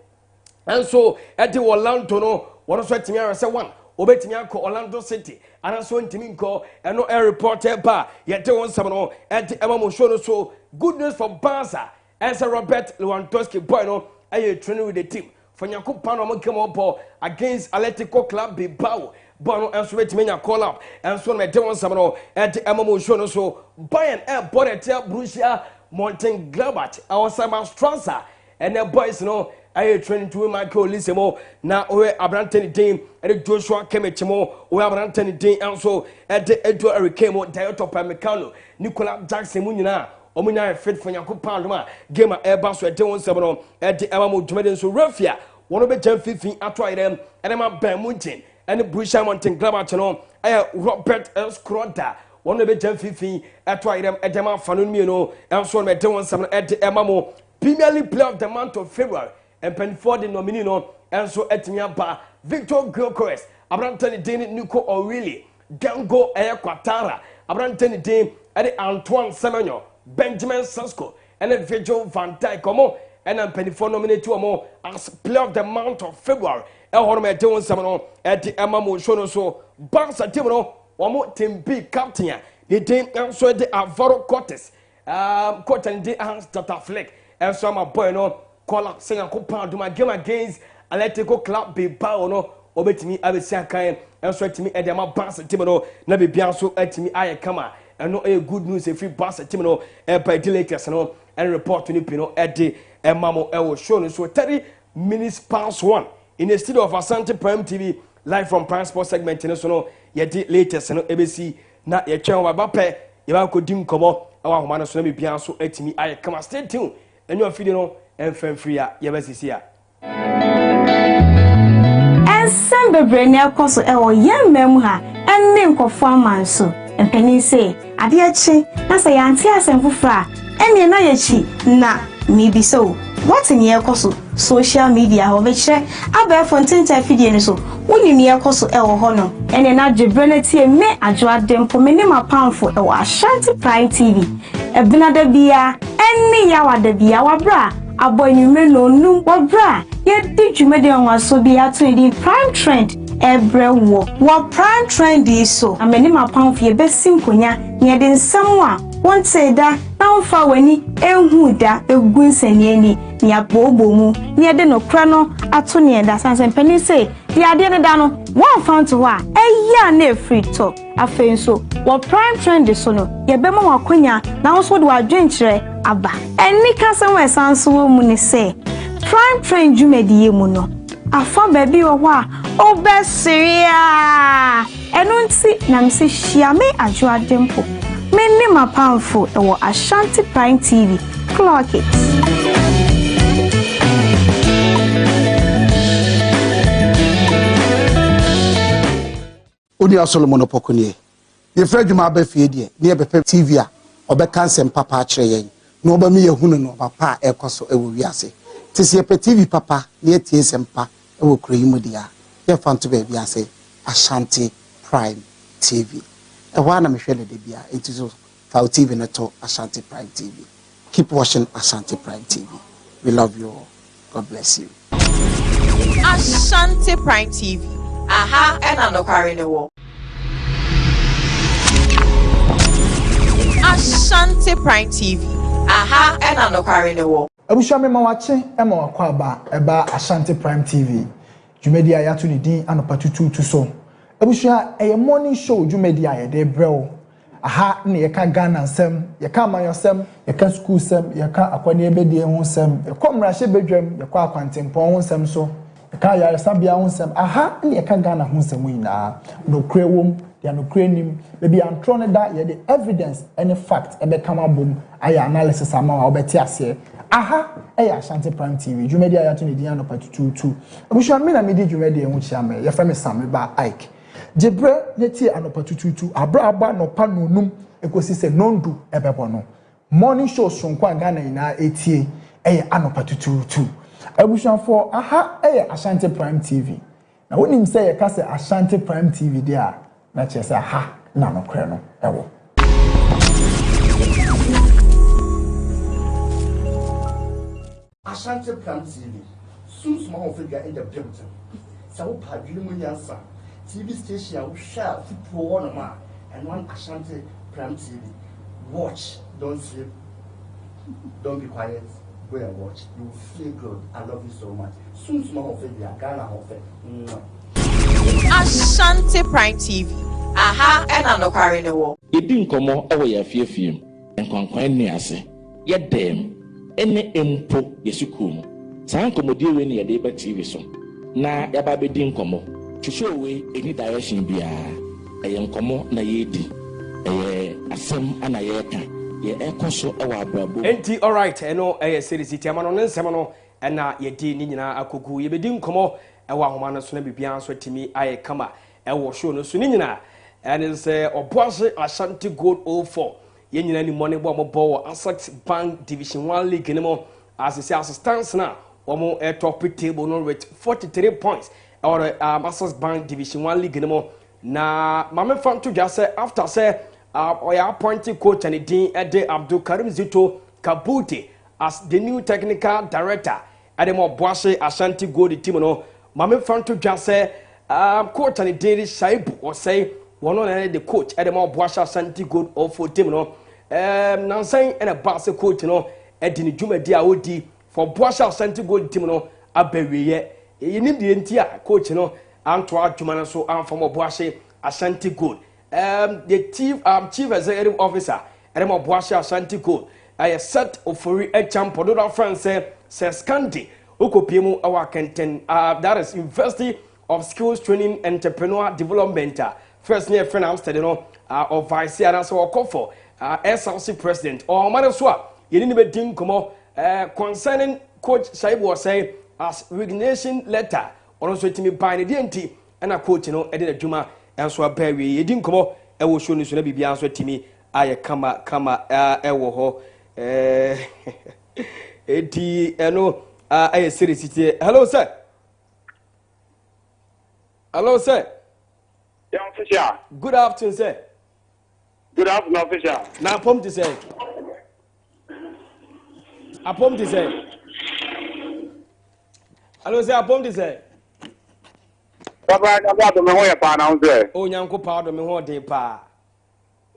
and so at the Orlando no one of sweating me say one obey Orlando City and I saw in Timinko and no air reporter bar yet one seven at the Emma Mushono so good news for Barca and Sir Robert Lewandowski boy no I training with the team for Nyankopan no come up against Atletico Club Bilbao. Bono and so wait me call up and so me one samano at the MMO show so Bayern air Borussia Borussia Mönchengladbach our Simon Strasser and the boys no I training to Michael Lisemo na we Abrantani team and Joshua Kemechimo we Abrantani team and so at the Edward Erikemo Dioto Pamecano Nicola Jackson Munina omunya fit for Nyankopan ma game air bass at the one samano at the MMO Jumedan so Rafia one of the 10-15 atry them and I'm Ben Munchen and the Borussia Mönchengladbach no Robert Skroda one of the 10-15 atry them at the man fanun me no and so me dey one seven at the Emamo Premier League player of the month of February and pen for the nominee no and so at me ba Victor Gyokeres Abrantani Dean Nico O'Reilly Gango Quatara Abrantani Dean and Antoine Semenyo Benjamin Sesko and Virgil van Dijk como and I'm penny for nominate to more as player of the month of February. Horme Tion Samano at the Amamo Shono so Bansa Timono, one more team B captain. The team answer the Avaro Cortes, Cotton de Hans Tata Fleck, and some of Bueno, call up saying a coupon to my game against Atletico Club Bilbao no, obey me, I will say kind, and sweat to me at the Bansa Timono, Nabi Bianso at me, I come. And no good news if we pass a Timino by the latest and report to Nipino at the Mamo Ewo shown. So 30 minutes past 1 in the studio of Ashanti Prime TV, live from Prime Sports segment in the yet the latest and ABC. Not your channel, Bape, you could dim come up. Our man of Sonami Bianso at me, I come stay tuned and you're feeding and fan free. Yabasisia. And Samba Brenia Cosso Ewo, young memoir, and name of Farman so. And Penny say, Adiachi, that's a yantia and fufra, and you're not na maybe so. What in your coso? Social media, or which I bear fontaine video so. When you near coso el honor, and then at Jibrenity me a drag them for minimum pound for our Ashanti Prime TV. A Benada Bia, any yawa de Bia wa bra, a boy you may know no what bra, yet did you medium was so be at the Prime Trend. Every what Prime Trend is so. I mean, my pound for your best simple near than someone. One say that now for when he who that a goons and yenny near Bobo near the no crano at Tony and that and Penny say the idea dano one found to one a year near free talk. I feel so. What Prime Trend is so no, your bema quenya now so do I drink abba. And Nika somewhere sounds so money say Prime Trend you made the muno. I found baby or what? Oh, best Syria. And don't see Namsi Shiame at your dimple. Many my powerful or Ashanti Prime TV. Clock it. Uni Solomon Pokuni. Your friend you might be feeding near Bepe TV or Becansem Papa Trey. No, but me a human or papa a coso a wiase. Tis your TV papa near TSM pa. Ewo cream dia ye fan to baby I say Ashanti Prime TV e wana me hwele de bia enti so fa TV na to Ashanti Prime TV. Keep watching Ashanti Prime TV. We love you all. God bless you. Ashanti Prime TV. Aha and anokware ne wo. Ashanti Prime TV. Aha and anokware ne wo. Abusha me mawache ema wakwaba eba Ashanti Prime TV. Jumedia ya tu ni din anopa tutu so. Abusha eye morning show jumedia ye de breo. Aha ne yeka Ghana nsem, yeka amayosem, yeka school sem, yeka akwani ebedie ho nsem, yeka mrahye bedwam, yeka akwantempon ho nsem so. Yeka yaresabia ho nsem. Aha ne yeka Ghana ho nsem nyina. No krewom, ya no krenim, baby antro ne da ye the evidence any fact ebe kama bom aya analysis ama wa obeti ase. Aha, Ashanti Prime TV. Jumedia ya tu ni diano pa tutu. Abusha me na me di Jumedia hu chia me. Ye fa me Sam ba Ike. Jebre neti anopa tutu. Abra aba no pa nonum ekosi se nondu ebebo no. Morning show sonkwa Ghana ina etie anopa tutu. Abusha for aha Ashanti Prime TV. Na wonim say ye ka se Ashanti Prime TV dia na che se aha na no kre no ewo. Ashanti Prime TV. Soon small figure in the building. So Padrimuniansa. TV station will share football on a man and one Ashanti Prime TV. Watch, don't sleep, don't be quiet, go and watch. You will feel good. I love you so much. Soon small figure, Ghana Hofe. Ashanti Prime TV. Aha and anokware ne wo. Yedi nkomo ewo ya fiefiem. Nkwankwan ni ase. Ye dem ene empo yesukum. Saa nkomodie we ne yede ba TV so. Na yaba bedi nkomo. Twhwe we any direction bia. Eye nkomo na yedi. Eye asem ana ye ka. Ye ekoso ewa abrabo. Enti all right, eno series tiama no nsem no na yedi ni nyina akogu. Ye bedi nkomo ewa homa no so na bibia so timi aye kama. Ewo show no so ni nyina. And it's Obuasi Ashanti Gold 04. Yen nyina ni money bo mo Asset Bank Division 1 League anymore. As it says stands now, omo top table no with 43 points. Or Asset Bank Division 1 League anymore. Na mame fan to just say after say oya appointed coach and din Ede Abdul Karim Zito Kabuti as the new technical director at the Boise Ashanti Gold team. No, Mame Fanto just say coach and Daily Shaibu or say one on the coach at the Boise Ashanti Gold or for team. No, now saying and a Barca coach, at the Juma Diaodi for Boise Ashanti Gold team. No, a berry. You need the entire coach, Antoine Jumana so from Boise Ashanti Gold. The chief executive officer at the Boise Ashanti Gold. I set ofori a champ Podora France says Kanti Ukopiemu our Kenten that is University of Skills Training Entrepreneur Development first near friend Amsterdam of Vice and so call for SLC president or Manaswa you didn't even think concerning coach Shaibu was say as resignation letter or also to me by the DNT and a coach Edina Juma and so a berry you didn't come I will show you so be answer to me I kama ewo eti I series hello sir yeah official good afternoon sir official na pom to say hello sir apom to say Papa na do me ho ya pa na unse o nyanko pa do me ho den pa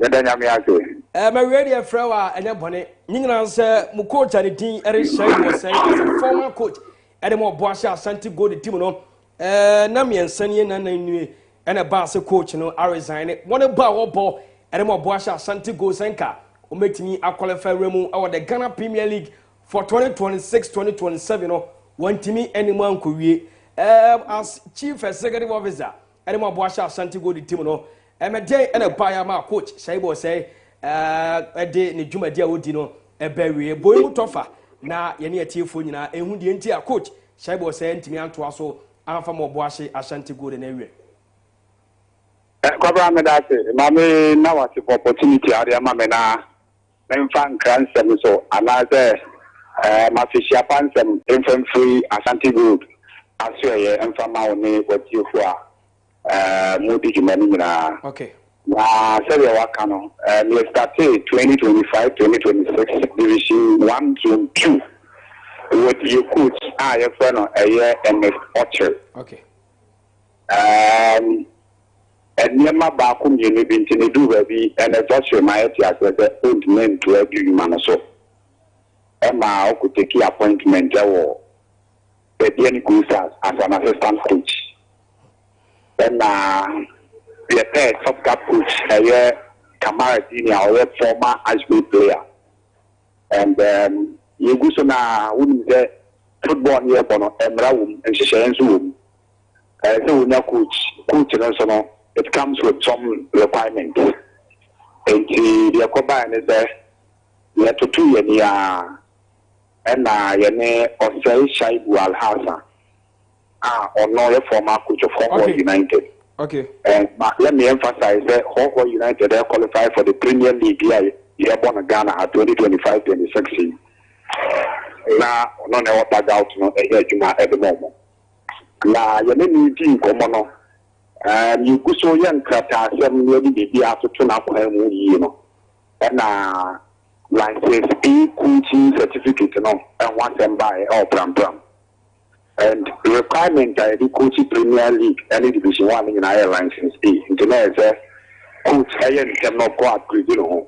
yɛda nyame ase my radio friend wa ene bone nyina sɛ mu coach ani din ere hyɛ wo sɛ as a former coach ene mo Boise Ashanti Gold team no na miɛnsanie na nwie ene ba se coach no a resign one ba wo bɔ ene mo Boise Ashanti Gold senka o metimi qualify remu our the Ghana Premier League for 2026-2027 no wantimi ene mo ankowie as chief executive officer ene mo Boise Ashanti Gold team no Emede and a buyer ma coach Shaibo say de ne dwumadi a wodi no ebewie boyu tofa na ye ne atiefo nyina ehu de enti a coach Shaibo say ntimi anto aso anfa mo Boase Ashanti Gold na ewie kwabra me da se ma me na wase opportunity area ma me na mfa nkransem so anaze ma fishia pansem mfam free Ashanti Gold aso ye mfa ma woni watiefo a Mudi Jumani. Okay. Na say waka no. We started 2025-2026 Division 1 to 2 with your coach. Your friend MS Orchard. Okay. And Nema Bakum you need to do baby and a just remind you as the old men to every human so. Emma could take your appointment or the Diani as an assistant coach. Then the third top cap coach, Kamara Dini, our former Ashby player. And you go so now, wouldn't the football near Bono, Emra, and Shishan's room. So when your coach, and it comes with some requirements. And the combine is there, you have to 2 years, and Yane or say Shaibu Al Hassa. Or no former coach of Hong United. Okay. And let me emphasize that Hong United they qualify for the Premier League here born Ghana at 2025-2026. Now, no never bag out no at the moment. Now, you need to come on. You go so young crata 7 years be after 2 you know. And license A coaching certificate and once and buy all pram. And the requirement of the coach Premier League and Division 1 in Ireland since the coach Iron cannot go out with you.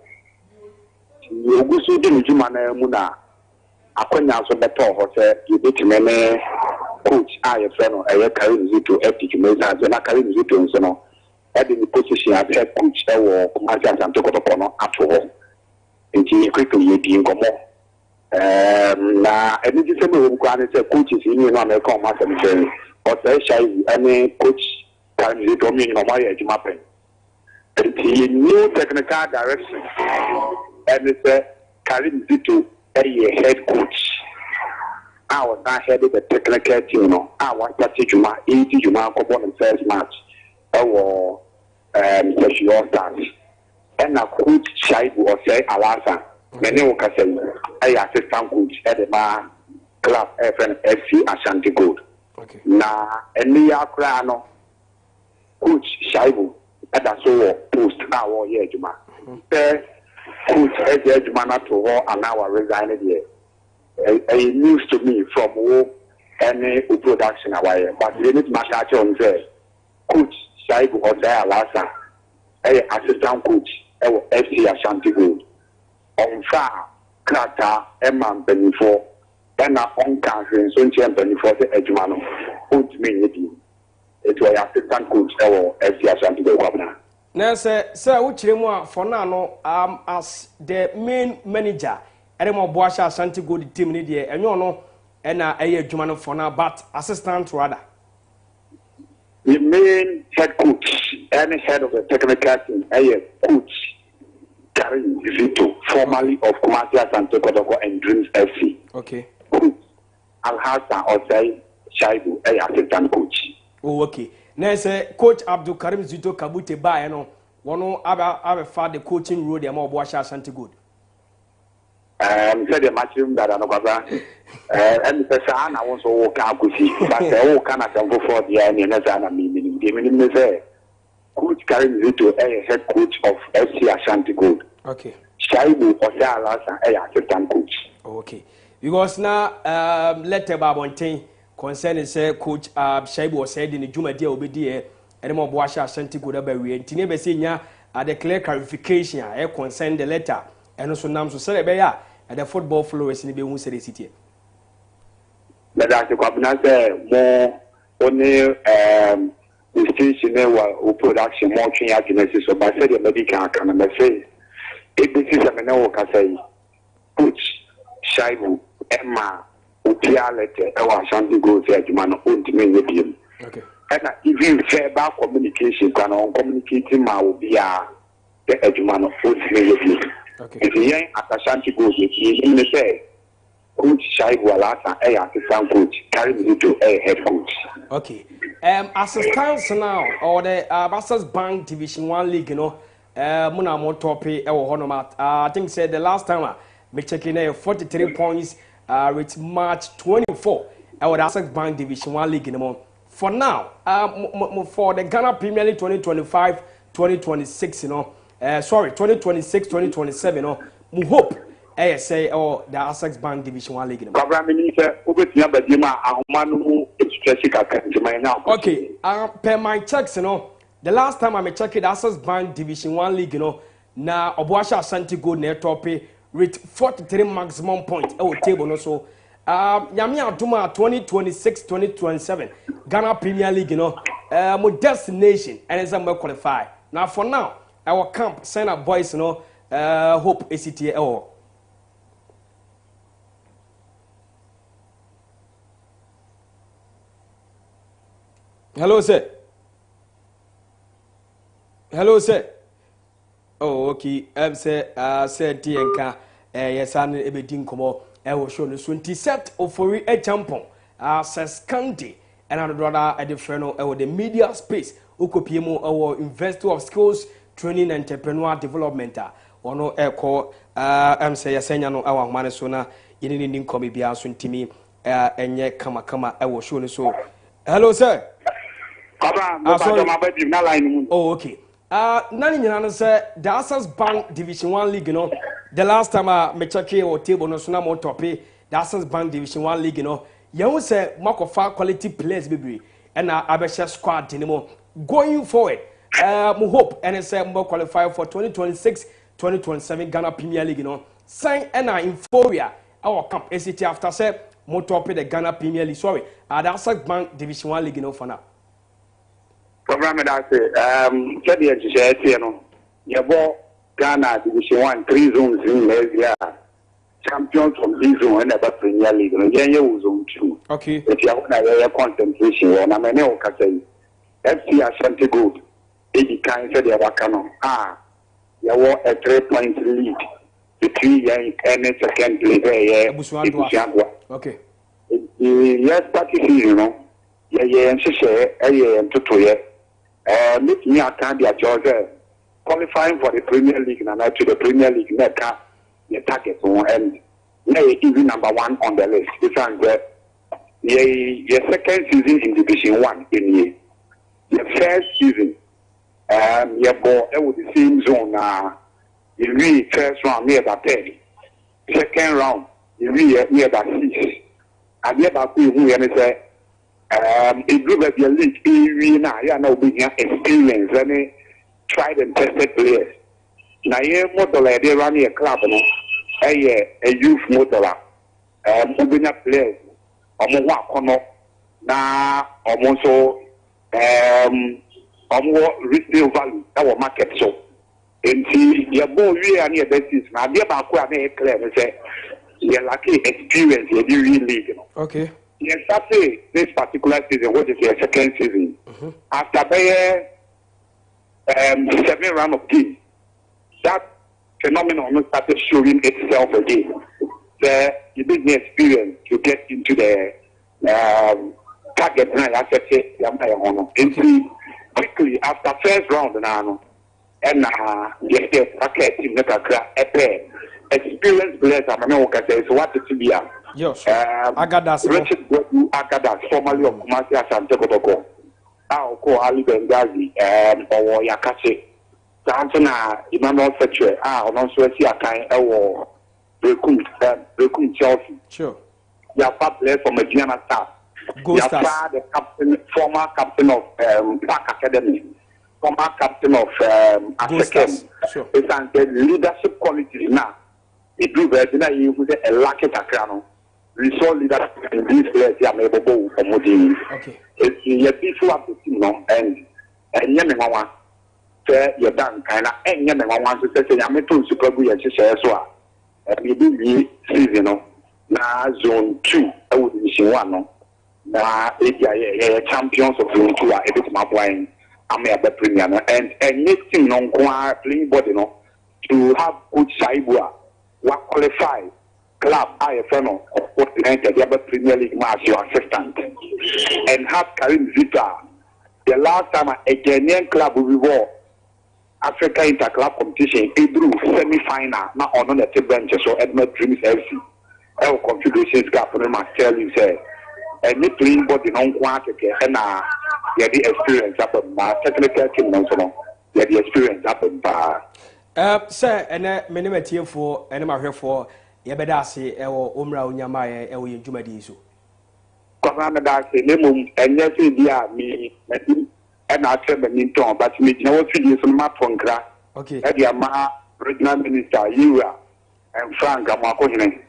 You go so the Jumana Muna. I couldn't answer better or say you need to many coach I friend I carry to epic measures and I carry to so adding the position as head coach or commercial and took upon at all. And quickly being come na any disabled coaches in America or say any coach can you do me no my mapping. The new technical direction and it's Karim Zito a head coach. I was not head of the technical team, I was Juma 80 Juma on the first match. Or All Stars. And a coach Shaibu or say Alasa. Many will say, I assistant coach at the club FNFC Ashanti Gold. Now, and me are crano coach Shaibu at a so post now, yeah, Juma. Coach Ejumana to her and now resigning here. news to me from any production away. But we need to catch on there. Coach Shaibu or there Alasa, assistant coach, FC Ashanti Gold. On far, Krata, Emma Benifo, and on country, and Sunchen Benifo, Edmano, put me with you. It was assistant coach, FC Ashanti Gold. Now, sir, which remember for now, as the main manager, Edemo Boasha Ashanti Gold team, and you know, and a Jumano for now, but assistant rather. The main head coach, any head of the technical team, coach Karim Vito, formerly of Kumasi Asante Kotoko and Dreams FC. Okay. Coach Al Hassan Osei Shaibu, assistant coach. Oh, okay. Now, say Coach Abdul Karim Zito Kabute ba no one have far the coaching road the more Boasha Ashanti Good. Said the matchroom that I know and the person I want to walk out with you, but the whole kind of for the end and as I mean, the Coach Karim Zito, head coach of FC Ashanti Good. Okay. Shaibu Osei assistant coach. Okay. Because now letter Babontain concerning say Coach Shaibu was said in the Juma dear obedi and more Boasha Ashanti Good about we and Tinebe Senior at the clear clarification concern the letter and also Nam so Celebea at the football flowers in the Beun City. But as the cabinet more only the station or production more change agencies so by said the medical can say it is a manner say Coach Shaibu Emma Upialete Ashanti Gold man ultimately. Okay. And even verbal communication can on communicating my will be the Edman of ultimately. Okay. If the young Ashanti Gold, he say Coach Shaibu Alasa, assistant coach, carry me to a head coach. Okay. As it stands now, or the Access Bank Division 1 League, you know, Muna Motope, I think said the last time me checking 43 points. With March 24, our Access Bank Division 1 League in the month. For now, for the Ghana Premier League 2025-2026, you know, 2026-2027, you know, we hope, say, or the Access Bank Division 1 League in the month. Okay, per my checks, you know, the last time I checked the Access Bank Division 1 League, you know, now Obuasha Ashanti Gold near tope with 43 maximum points table no so Yami Aduma 2026-2027 Ghana Premier League, you know, my destination and as I'm qualify. Now for now, our camp sign up boys, you know, hope ACTA. Hello, sir. Hello, sir. Oh, okay. Said Tienka, yes, and Ebedin Como, was shown the 20 set of for a champon, says County, and another at the friend of the media space, Ukopiemo, our investor of skills, training, entrepreneur development, or no echo, say, Senano, our Manasona, in Indian Comibia, Suntimi, and yet Kama, I was shown so. Hello, sir. Oh, okay. Nani say the Access Bank Division 1 League, you know, the last time I check or table no suna more topic, the Access Bank Division 1 League, you know, you say mark of far quality players, baby, and Abesha squad anymore. Going forward, we hope NSM will qualify for 2026-2027 Ghana Premier League, you know. Sign and Inforia, our camp ACT after say more topic the Ghana Premier League, sorry, the Access Bank Division 1 League, you know, for now. Program that said the no, you bought Ghana Division 1, 3 zones in Malaysia, champions from this zone and about Premier League, and you zone 2. Okay. If you want a concentration, and I'm a neo Kasiebo, FC Ashanti Gold, 80 kinds of the Abacano. You want a 3-point lead between young and second player. Okay. Yes, practicing, you know, and she said, and to meet me at Candia, Georgia, qualifying for the Premier League and to the Premier League, the target and even number 1 on the list. It's your second season in Division 1 in year. Your first season, your ball with the same zone. You read first round near about 30. Second round, near that six. And near that we say a group of your league now experience any tried and tested players. Now model they run a club a youth model moving up players na also resale value that will market so your boy we are near basis now they ba ko na clear say you lucky experience you really league, you know. Okay. Yes, I say this particular season, what is your second season? After 7 round of games, that phenomenon started showing itself again. You need the experience to get into the target now. I said, quickly after first round now, and yes, packet team that experience players. I mean, what I say is what it be. Yes. Agadas. Richard Agadas, formerly of Kumasi Ashanti Kotoko. Now, call Ali Bengazi or Yakache. Sansona, Emmanuel Fetcher, on also see a kind of recruit Chelsea. Sure. You are players from Mediana staff. You are the captain, former captain of Park Academy, former captain of African. Sure. It's the leadership qualities now. It do better than you put a lack of background. We saw leadership in these players here, maybe for Modini. Okay. It's a people of the team, and Yamawa, say you're done, kind of, and Yamawa wants to say, I'm a two super good and share as well. And we do season, now zone 2, I would be one, now champions of zone 2 are a bit more wine. I'm a better premier, and next thing, no, playing body, to have good Saibua. What qualify club IFNO of what entered the Premier League match your assistant and have Karim Zita. The last time a Ghanaian club we won Africa Interclub competition, it drew semi-final now on the table bench so Edmund Dreams FC. Our configurations gap for them I tell you say and you playing body non quantity and the experience happen my technical team also the experience happen sir, and many material for any matter for Yabedasi or Umra Unyama or Jumadisu. Commandasi, Lemum, and yes, me, and I said, but me no figures on my phone crack. Okay. At your ma, regional minister, you and Frank Amakone.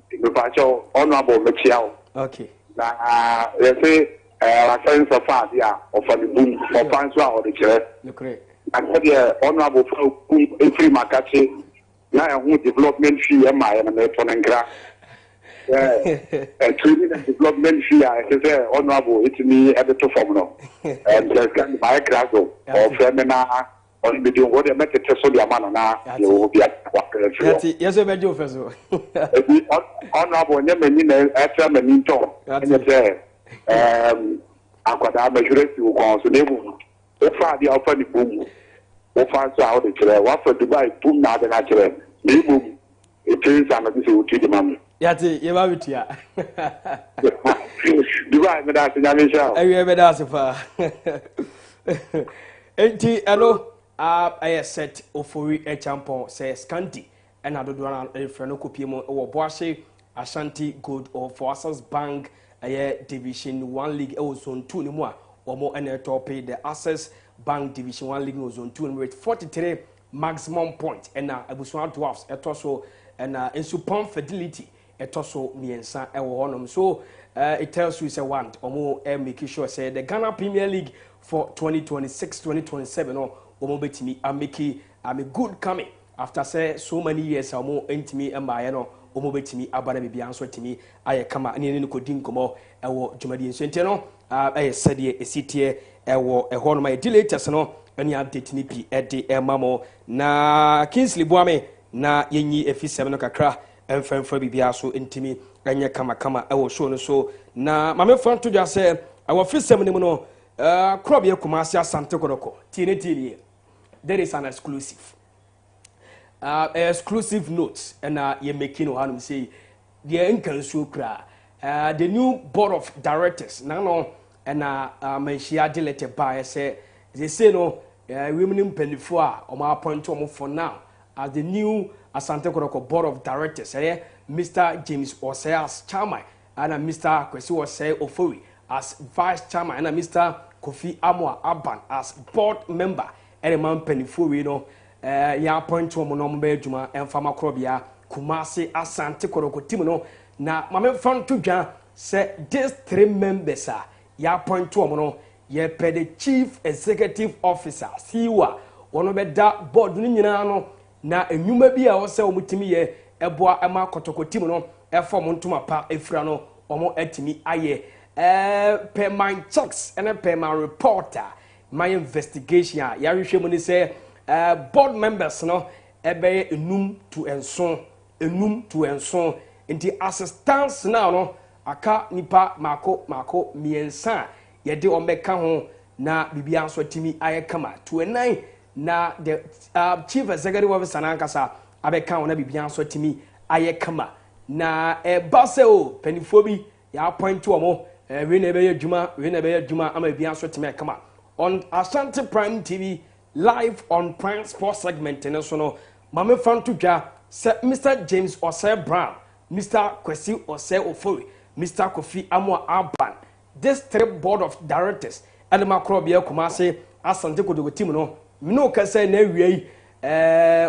The honorable Michelle. Okay. Now, let's say, a sense of far, or for the boom, for Francois or the chair. I said, yeah, honorable free market. Now, development fee, and the phone and crack. Training and development fee, I say, honorable, it's me at the top of no. And there's kind of my class or Femina, or the video, what they make a test of the amount you will be at work. Yes, I made you first. Honorable, never mean after a minute. And you say, I've got a majority who goes to the so far, the offer the boom. So far, so out the what for Dubai, boom, now the natural. Boom. It is another to the money. Yati, you have it here. Dubai, but that's another show. I have it as a hello. I set Ofori a champion, says Scanty, and I don't want a friend of Kopimo or Boise, Ashanti Good or Forces Bank, a Division 1 League, Zone 2 anymore. Or more and pay the Access Bank Division 1 League Zone 2 with 43 maximum points and Abuswan Dwarfs a torso and in super fidelity a torso miensa so it tells you it's a want or more making sure say the Ghana Premier League for 2026-2027 or bet me I'm a good coming after say so many years or more into me and my omo betimi abara bibia anso timi aye kama ne kodi nkomo ewo dwumadi nso nteno aye sede esitie ewo eho no ma dilators no ene update ni pi ede emamo na Kingsley Boame na yenyi efisem no kakra emfemfa bibia so ntimi enye kama ewo show no so na mame fanto dwa se ewo fisem ni mu no crop ye Kumasi Asante Kodoko tini there is an exclusive exclusive notes and you're making one say the Enkansu the new board of directors now and Menshia deleted by say they say no women in Penifua or my point for now as the new Asante Kotoko Board of Directors. Mr. James Osei as chairman, and Mr. Kasiebo Osei Ofori as vice chairman, and Mr. Kofi Amwa Aban as board member. And man penifo we no ya point to mo be adwuma emfama krobia Kumasi Asante Kotoko team no na mame fan to dwan say these 3 members are ya point to mo no ye pe the chief executive officer siwa wono be da board ni nyina no na enwuma bi a wo se omutimi ye eboa ema Kotoko team no e form ntuma pa efura no omo atimi aye per my checks and per my reporter my investigation ya rehwe mu ni say board members no ebe enum to enson inti assistance now no aka nipa mako miensa ye de omeka ho na bibia nso timi aye kama to 9 na the chief executive officer na nkasa abeka ho na bibia nso timi aye kama na baseo penifobi ya appoint to omo we na be adwuma ama bibia nso timi kama on Ashanti Prime TV live on Prime Sports segment and so mame fan to dwa Mr. James Osei Brown, Mr. Kasiebo Osei Ofori, Mr. Kofi Amwa Aban. This 3 board of directors and Makrobia Kumasi Asante Kotoko team no no ka say na wiei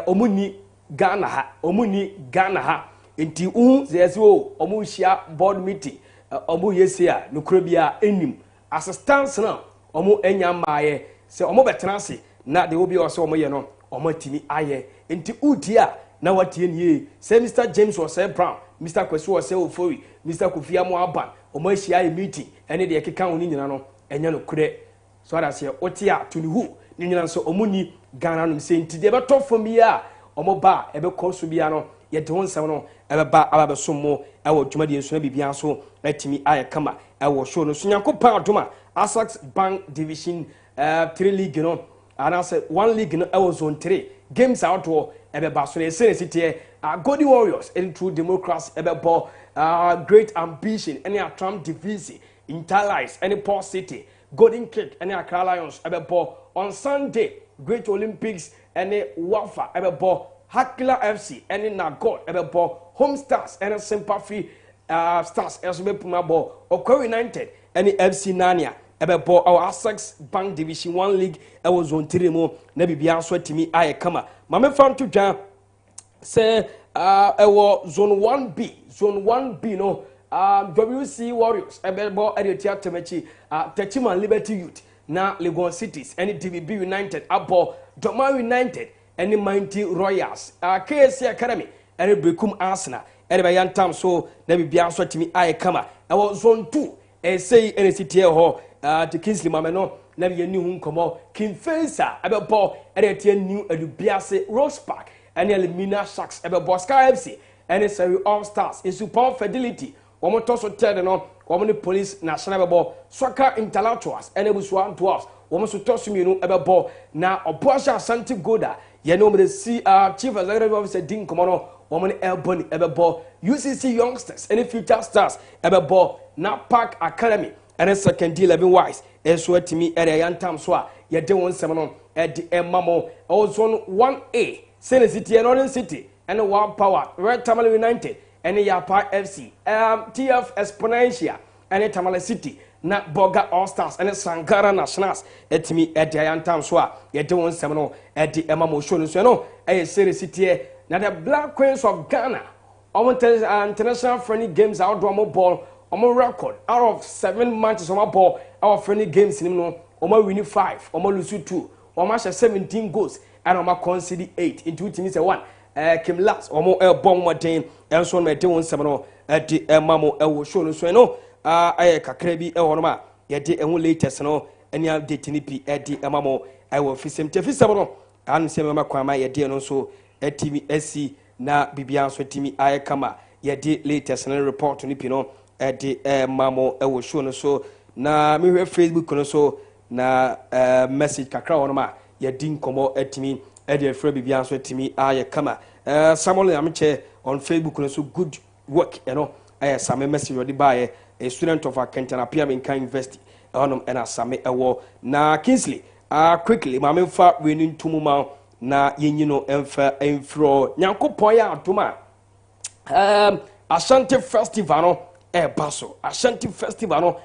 omuni Ghana ha enti zezo omu hia board meeting omu yesia no krobia enim assistance na omu enya maaye se omu betranse na de obi oso omu ye no omu timi aye enti udia na watie nie say Mr. James Osei Brown, Mr. Kasiebo Osei Ofori, Mr. Kofi Amwa Aban omu hia e meeting ene de keka woni nyina no enya no kure so ada se otia to ni hu ni nyina so omu ni Ghana no se enti de beto fom ya omu ba ebe koso bia no ye de wonsam no ebe ba aba besomo ewo dwumadi enso na bibia so atimi aye kama ewo show no so nyakopa adoma Asax Bank Division 3 league no and I said 1 league no ewo zone 3 games outdoor ebe ba so na city Golden Warriors in true democracy ebe ball great ambition any Trump division Interlights any Port City Golden Cake any Accra Lions ebe ball on Sunday Great Olympics any Wafa ebe ball Hakila FC any Nagod ebe ball Home Stars any Sympathy Stars ebe puma ball Okwe United any FC Nania ebe ball our Asax Bank Division 1 League ewo zone 3 mo na bibia so atimi aye kama mame fan to dwan say ewo zone 1B no WC Warriors ebe ball Adiotia Temachi Techiman Liberty Youth na Legon Cities any DBB United abo Doma United any Mighty Royals KSC Academy any Bekum Arsenal any by Yantam so na bibia so atimi aye kama ewo zone 2 say any city ho to Kingsley Mameno na ye ni hu nkomo Kimfensa ebe ball Adiotia New Adubiase Rose Park any Elimina Sharks ebe ball Sky FC any Surrey All Stars in Super Fidelity womo to so ted no womo ni Police National ebe ball Soccer Intellectuals any Buswan Dwarfs womo so to so mienu ebe ball na Obuasha Ashanti Goda ye no me see Chief Executive Officer Din Komono womo ni Elboni ebe ball UCC Youngsters any Future Stars ebe ball na Park Academy and second 11 wise eso atimi area yantam so a ye de won sem no e de emamo also 1A City and Northern City and One Power Red Tamale United and Yapa FC TF Exponential and Tamale City na Boga All Stars and Sangara Nationals etimi e de yantam so a ye de won sem no e de emamo show no so no e City na the Black Queens of Ghana on international friendly games outdoor ball on record out of 7 matches on ball our friendly games in no on win 5 on lose 2 on match 17 goals and on concede 8 into it is 1 Kim last on bomb one day and so me dey 7 no at the mamo e show no so no kakra bi e wono ma ye dey ehun latest no any update ni pi e dey mamo I will fisem tefi 7 no an se me makwa ma ye dey no so etimi SC na bibia so timi aye kama ye dey latest no report ni pi no edi mamo ewo show no so na me hwe Facebook no so na message kakra wono ma ye din komo etimi edi afra bibia so etimi aye kama Samuel Amche on Facebook no so good work you know same message odi ba a student of Kentana Piaminka University onum ena same ewo na Kingsley quickly mame fa wenin tumuma na yenyino enfro nyankopon ya adoma Ashanti festival no baso Ashanti festival no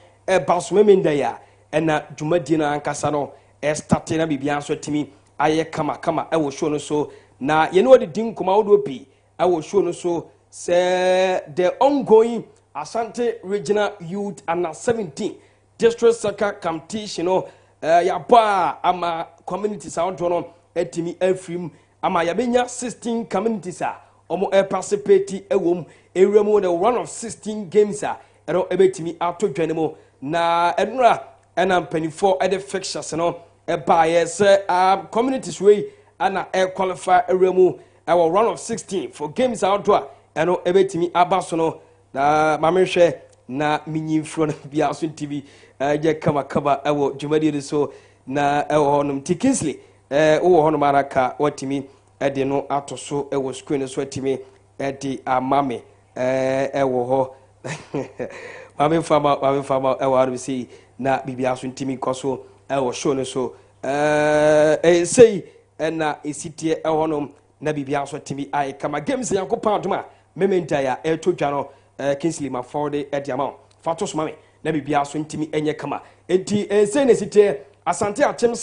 baso memenda ya na dwumadi na ankasa no start na bibia so timi aye kama wo show no so na ye no de din koma wo pi wo show no so say the ongoing Ashanti Regional Youth Under 17 District Soccer Competition no ya ba ama communities out no etimi afrim ama ya benya 16 communities omo participate ewom ewremu the one of 16 games ero ebetimi ato dwanemo na enura ena mpanifo ede fixtures no ba yes communities way ana qualify ewremu our one of 16 for games outdoor eno ebetimi abaso no na mamehwe na minyimfro na bia so TV je kama ewo dwumadi so na ewo honum Tinsley wo honum araka watimi ede no atoso ewo screen so atimi ede amame ewo ho mame fama ewo arbi na bibia so ntimi koso ewo show no so sei na esitie ewo honum na bibia so timi ai kama games yankopon adoma mementa ya etodwa no Kingsley Maforde ede amount fatos mame na bibia so ntimi enye kama enti sei na sitie Asante Achem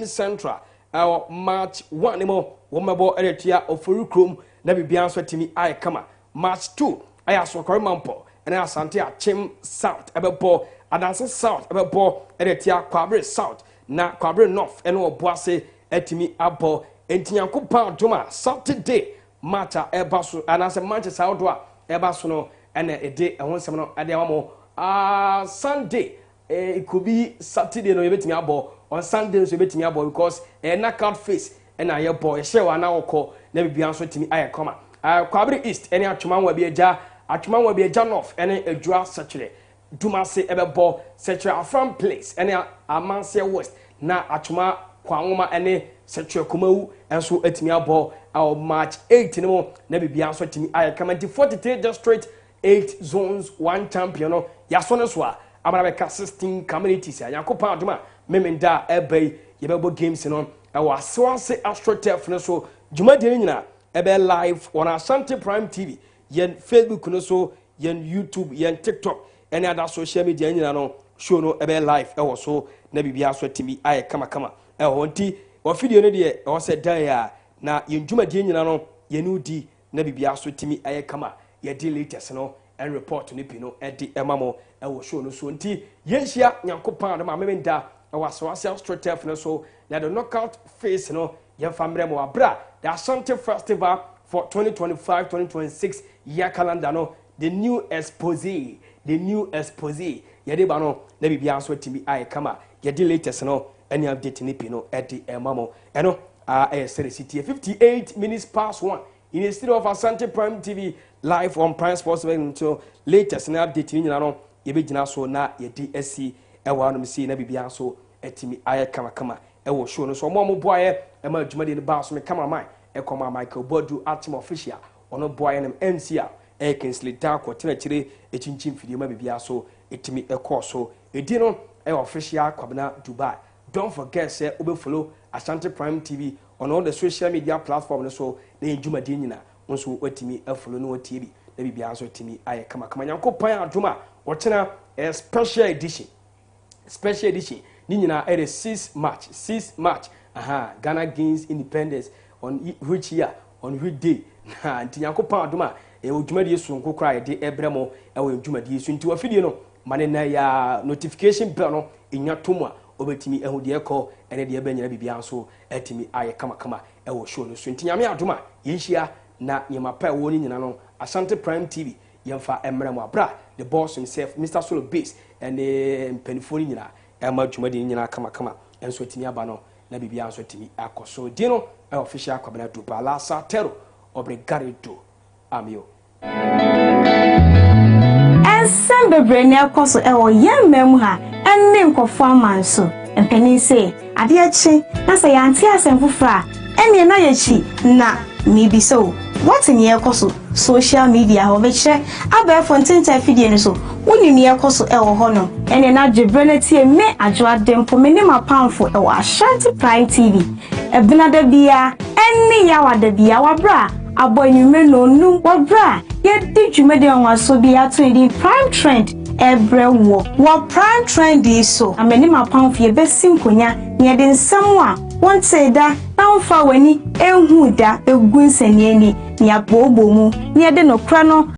Central March 1 mo womabo eretia ofurukrom na bibia so timi ai kama March 2 aya so Mampo na Asante Achem South ebebo Adanse South ebebo eretia Kwabre South na Kwabre North eno oboase etimi abo entiyankopa doma Saturday March ebaso anase Manchester outdoor ebaso no ene ede ehonsem no ade amamo Sunday it could be Saturday no yebetimi abo on Sunday so yebetimi abo because knockout phase and aye boy share wa na woko na bibia so timi aye koma Kwabre East ene atwuma wa bi eja north ene adua sechere dumase ebebo sechere from place ene amanse west na atwuma kwanwoma ene sechere komawu enso atimi abo March 8 no na bibia so timi aye kama 43 district 8 zones 1 champion no yaso no so a Amarabeka 16 communities yankopon adoma memenda ebay yebebo games no wa Swansea AstroTurf no so dwumadi nyina ebe live on Ashanti Prime TV yen Facebook no so yen YouTube yen TikTok any other social media nyina no show no ebe live e so na bibia so timi aye kama nti o video no de o se dan na yen dwumadi nyina no yenudi na bibia so timi aye kama ye di latest no and report ni pino edi emamo ewo show no so nti yenhia nyankopon ma memenda ewa Swansea AstroTurf no so na the knockout phase no ye famre mo abra the Ashanti Festival for 2025-2026 year calendar no the new expose ye de ba no na bibia so timi ai kama ye di latest no any update ni pino edi emamo eno city 58 minutes past 1 in the studio of Ashanti Prime TV live on Prime Sports until latest na update ni nyina no ye begina so na ye di SC ewa no msi na bibia so etimi aye kama ewo show no so mo boye e ma adwumade ni ba so me cameraman e koma Michael Bodu Atim official ono boye nem MC a Kingsley Darko tena chire echinchim fidie ma bibia so etimi ekọ so edi no e official kwabena Dubai. Don't forget say obe follow Ashanti Prime TV on all the social media platforms so na adwumade nyina nso watimi afolo no watie bi na bibia so timi aye kama nyankopon adwuma wotena a special edition ni nyina it is 6 March Ghana gains independence on which year on which day nti nyankopon adwuma odwumade yesu nkokora ye de ebremo ewo odwumade yesu nti wafidie no mane na ya notification bell no enya tomu a obetimi ehudi ekọ ene de ebenya bibia so etimi aye kama ewo show no so nti nyame adwuma yenhia na nyemapa ewo ni nyina no Ashanti Prime TV yemfa emremo abra the boss himself Mr. Solo Base and penifoni nyina ema dwumade nyina kama enso etimi aba no na bibia so etimi akoso di no official kwabena Dubai la Satero obrigado amio Bebre ne akoso ewo yemmem ha enne nkofo amanso empeni se ade achi na se yanti asemfufra enne na yachi na mibiso what in yekoso social media ho beche aba fontinta fidie ne so woni ne yekoso ewo ho no enne na dwebre na tie me adwo adempo me ne mapamfo ewo Ashanti Prime TV ebina da bia enne ya wada bia wabra abo enyume no nu wabra ye di dwumede onwaso bia to di prime trend ebre wo prime trend so ameni mapamfo ye besim konya ne de nsam a wonte da na wfa wani ehu da egun saniani ne abobo mu ne de no kra no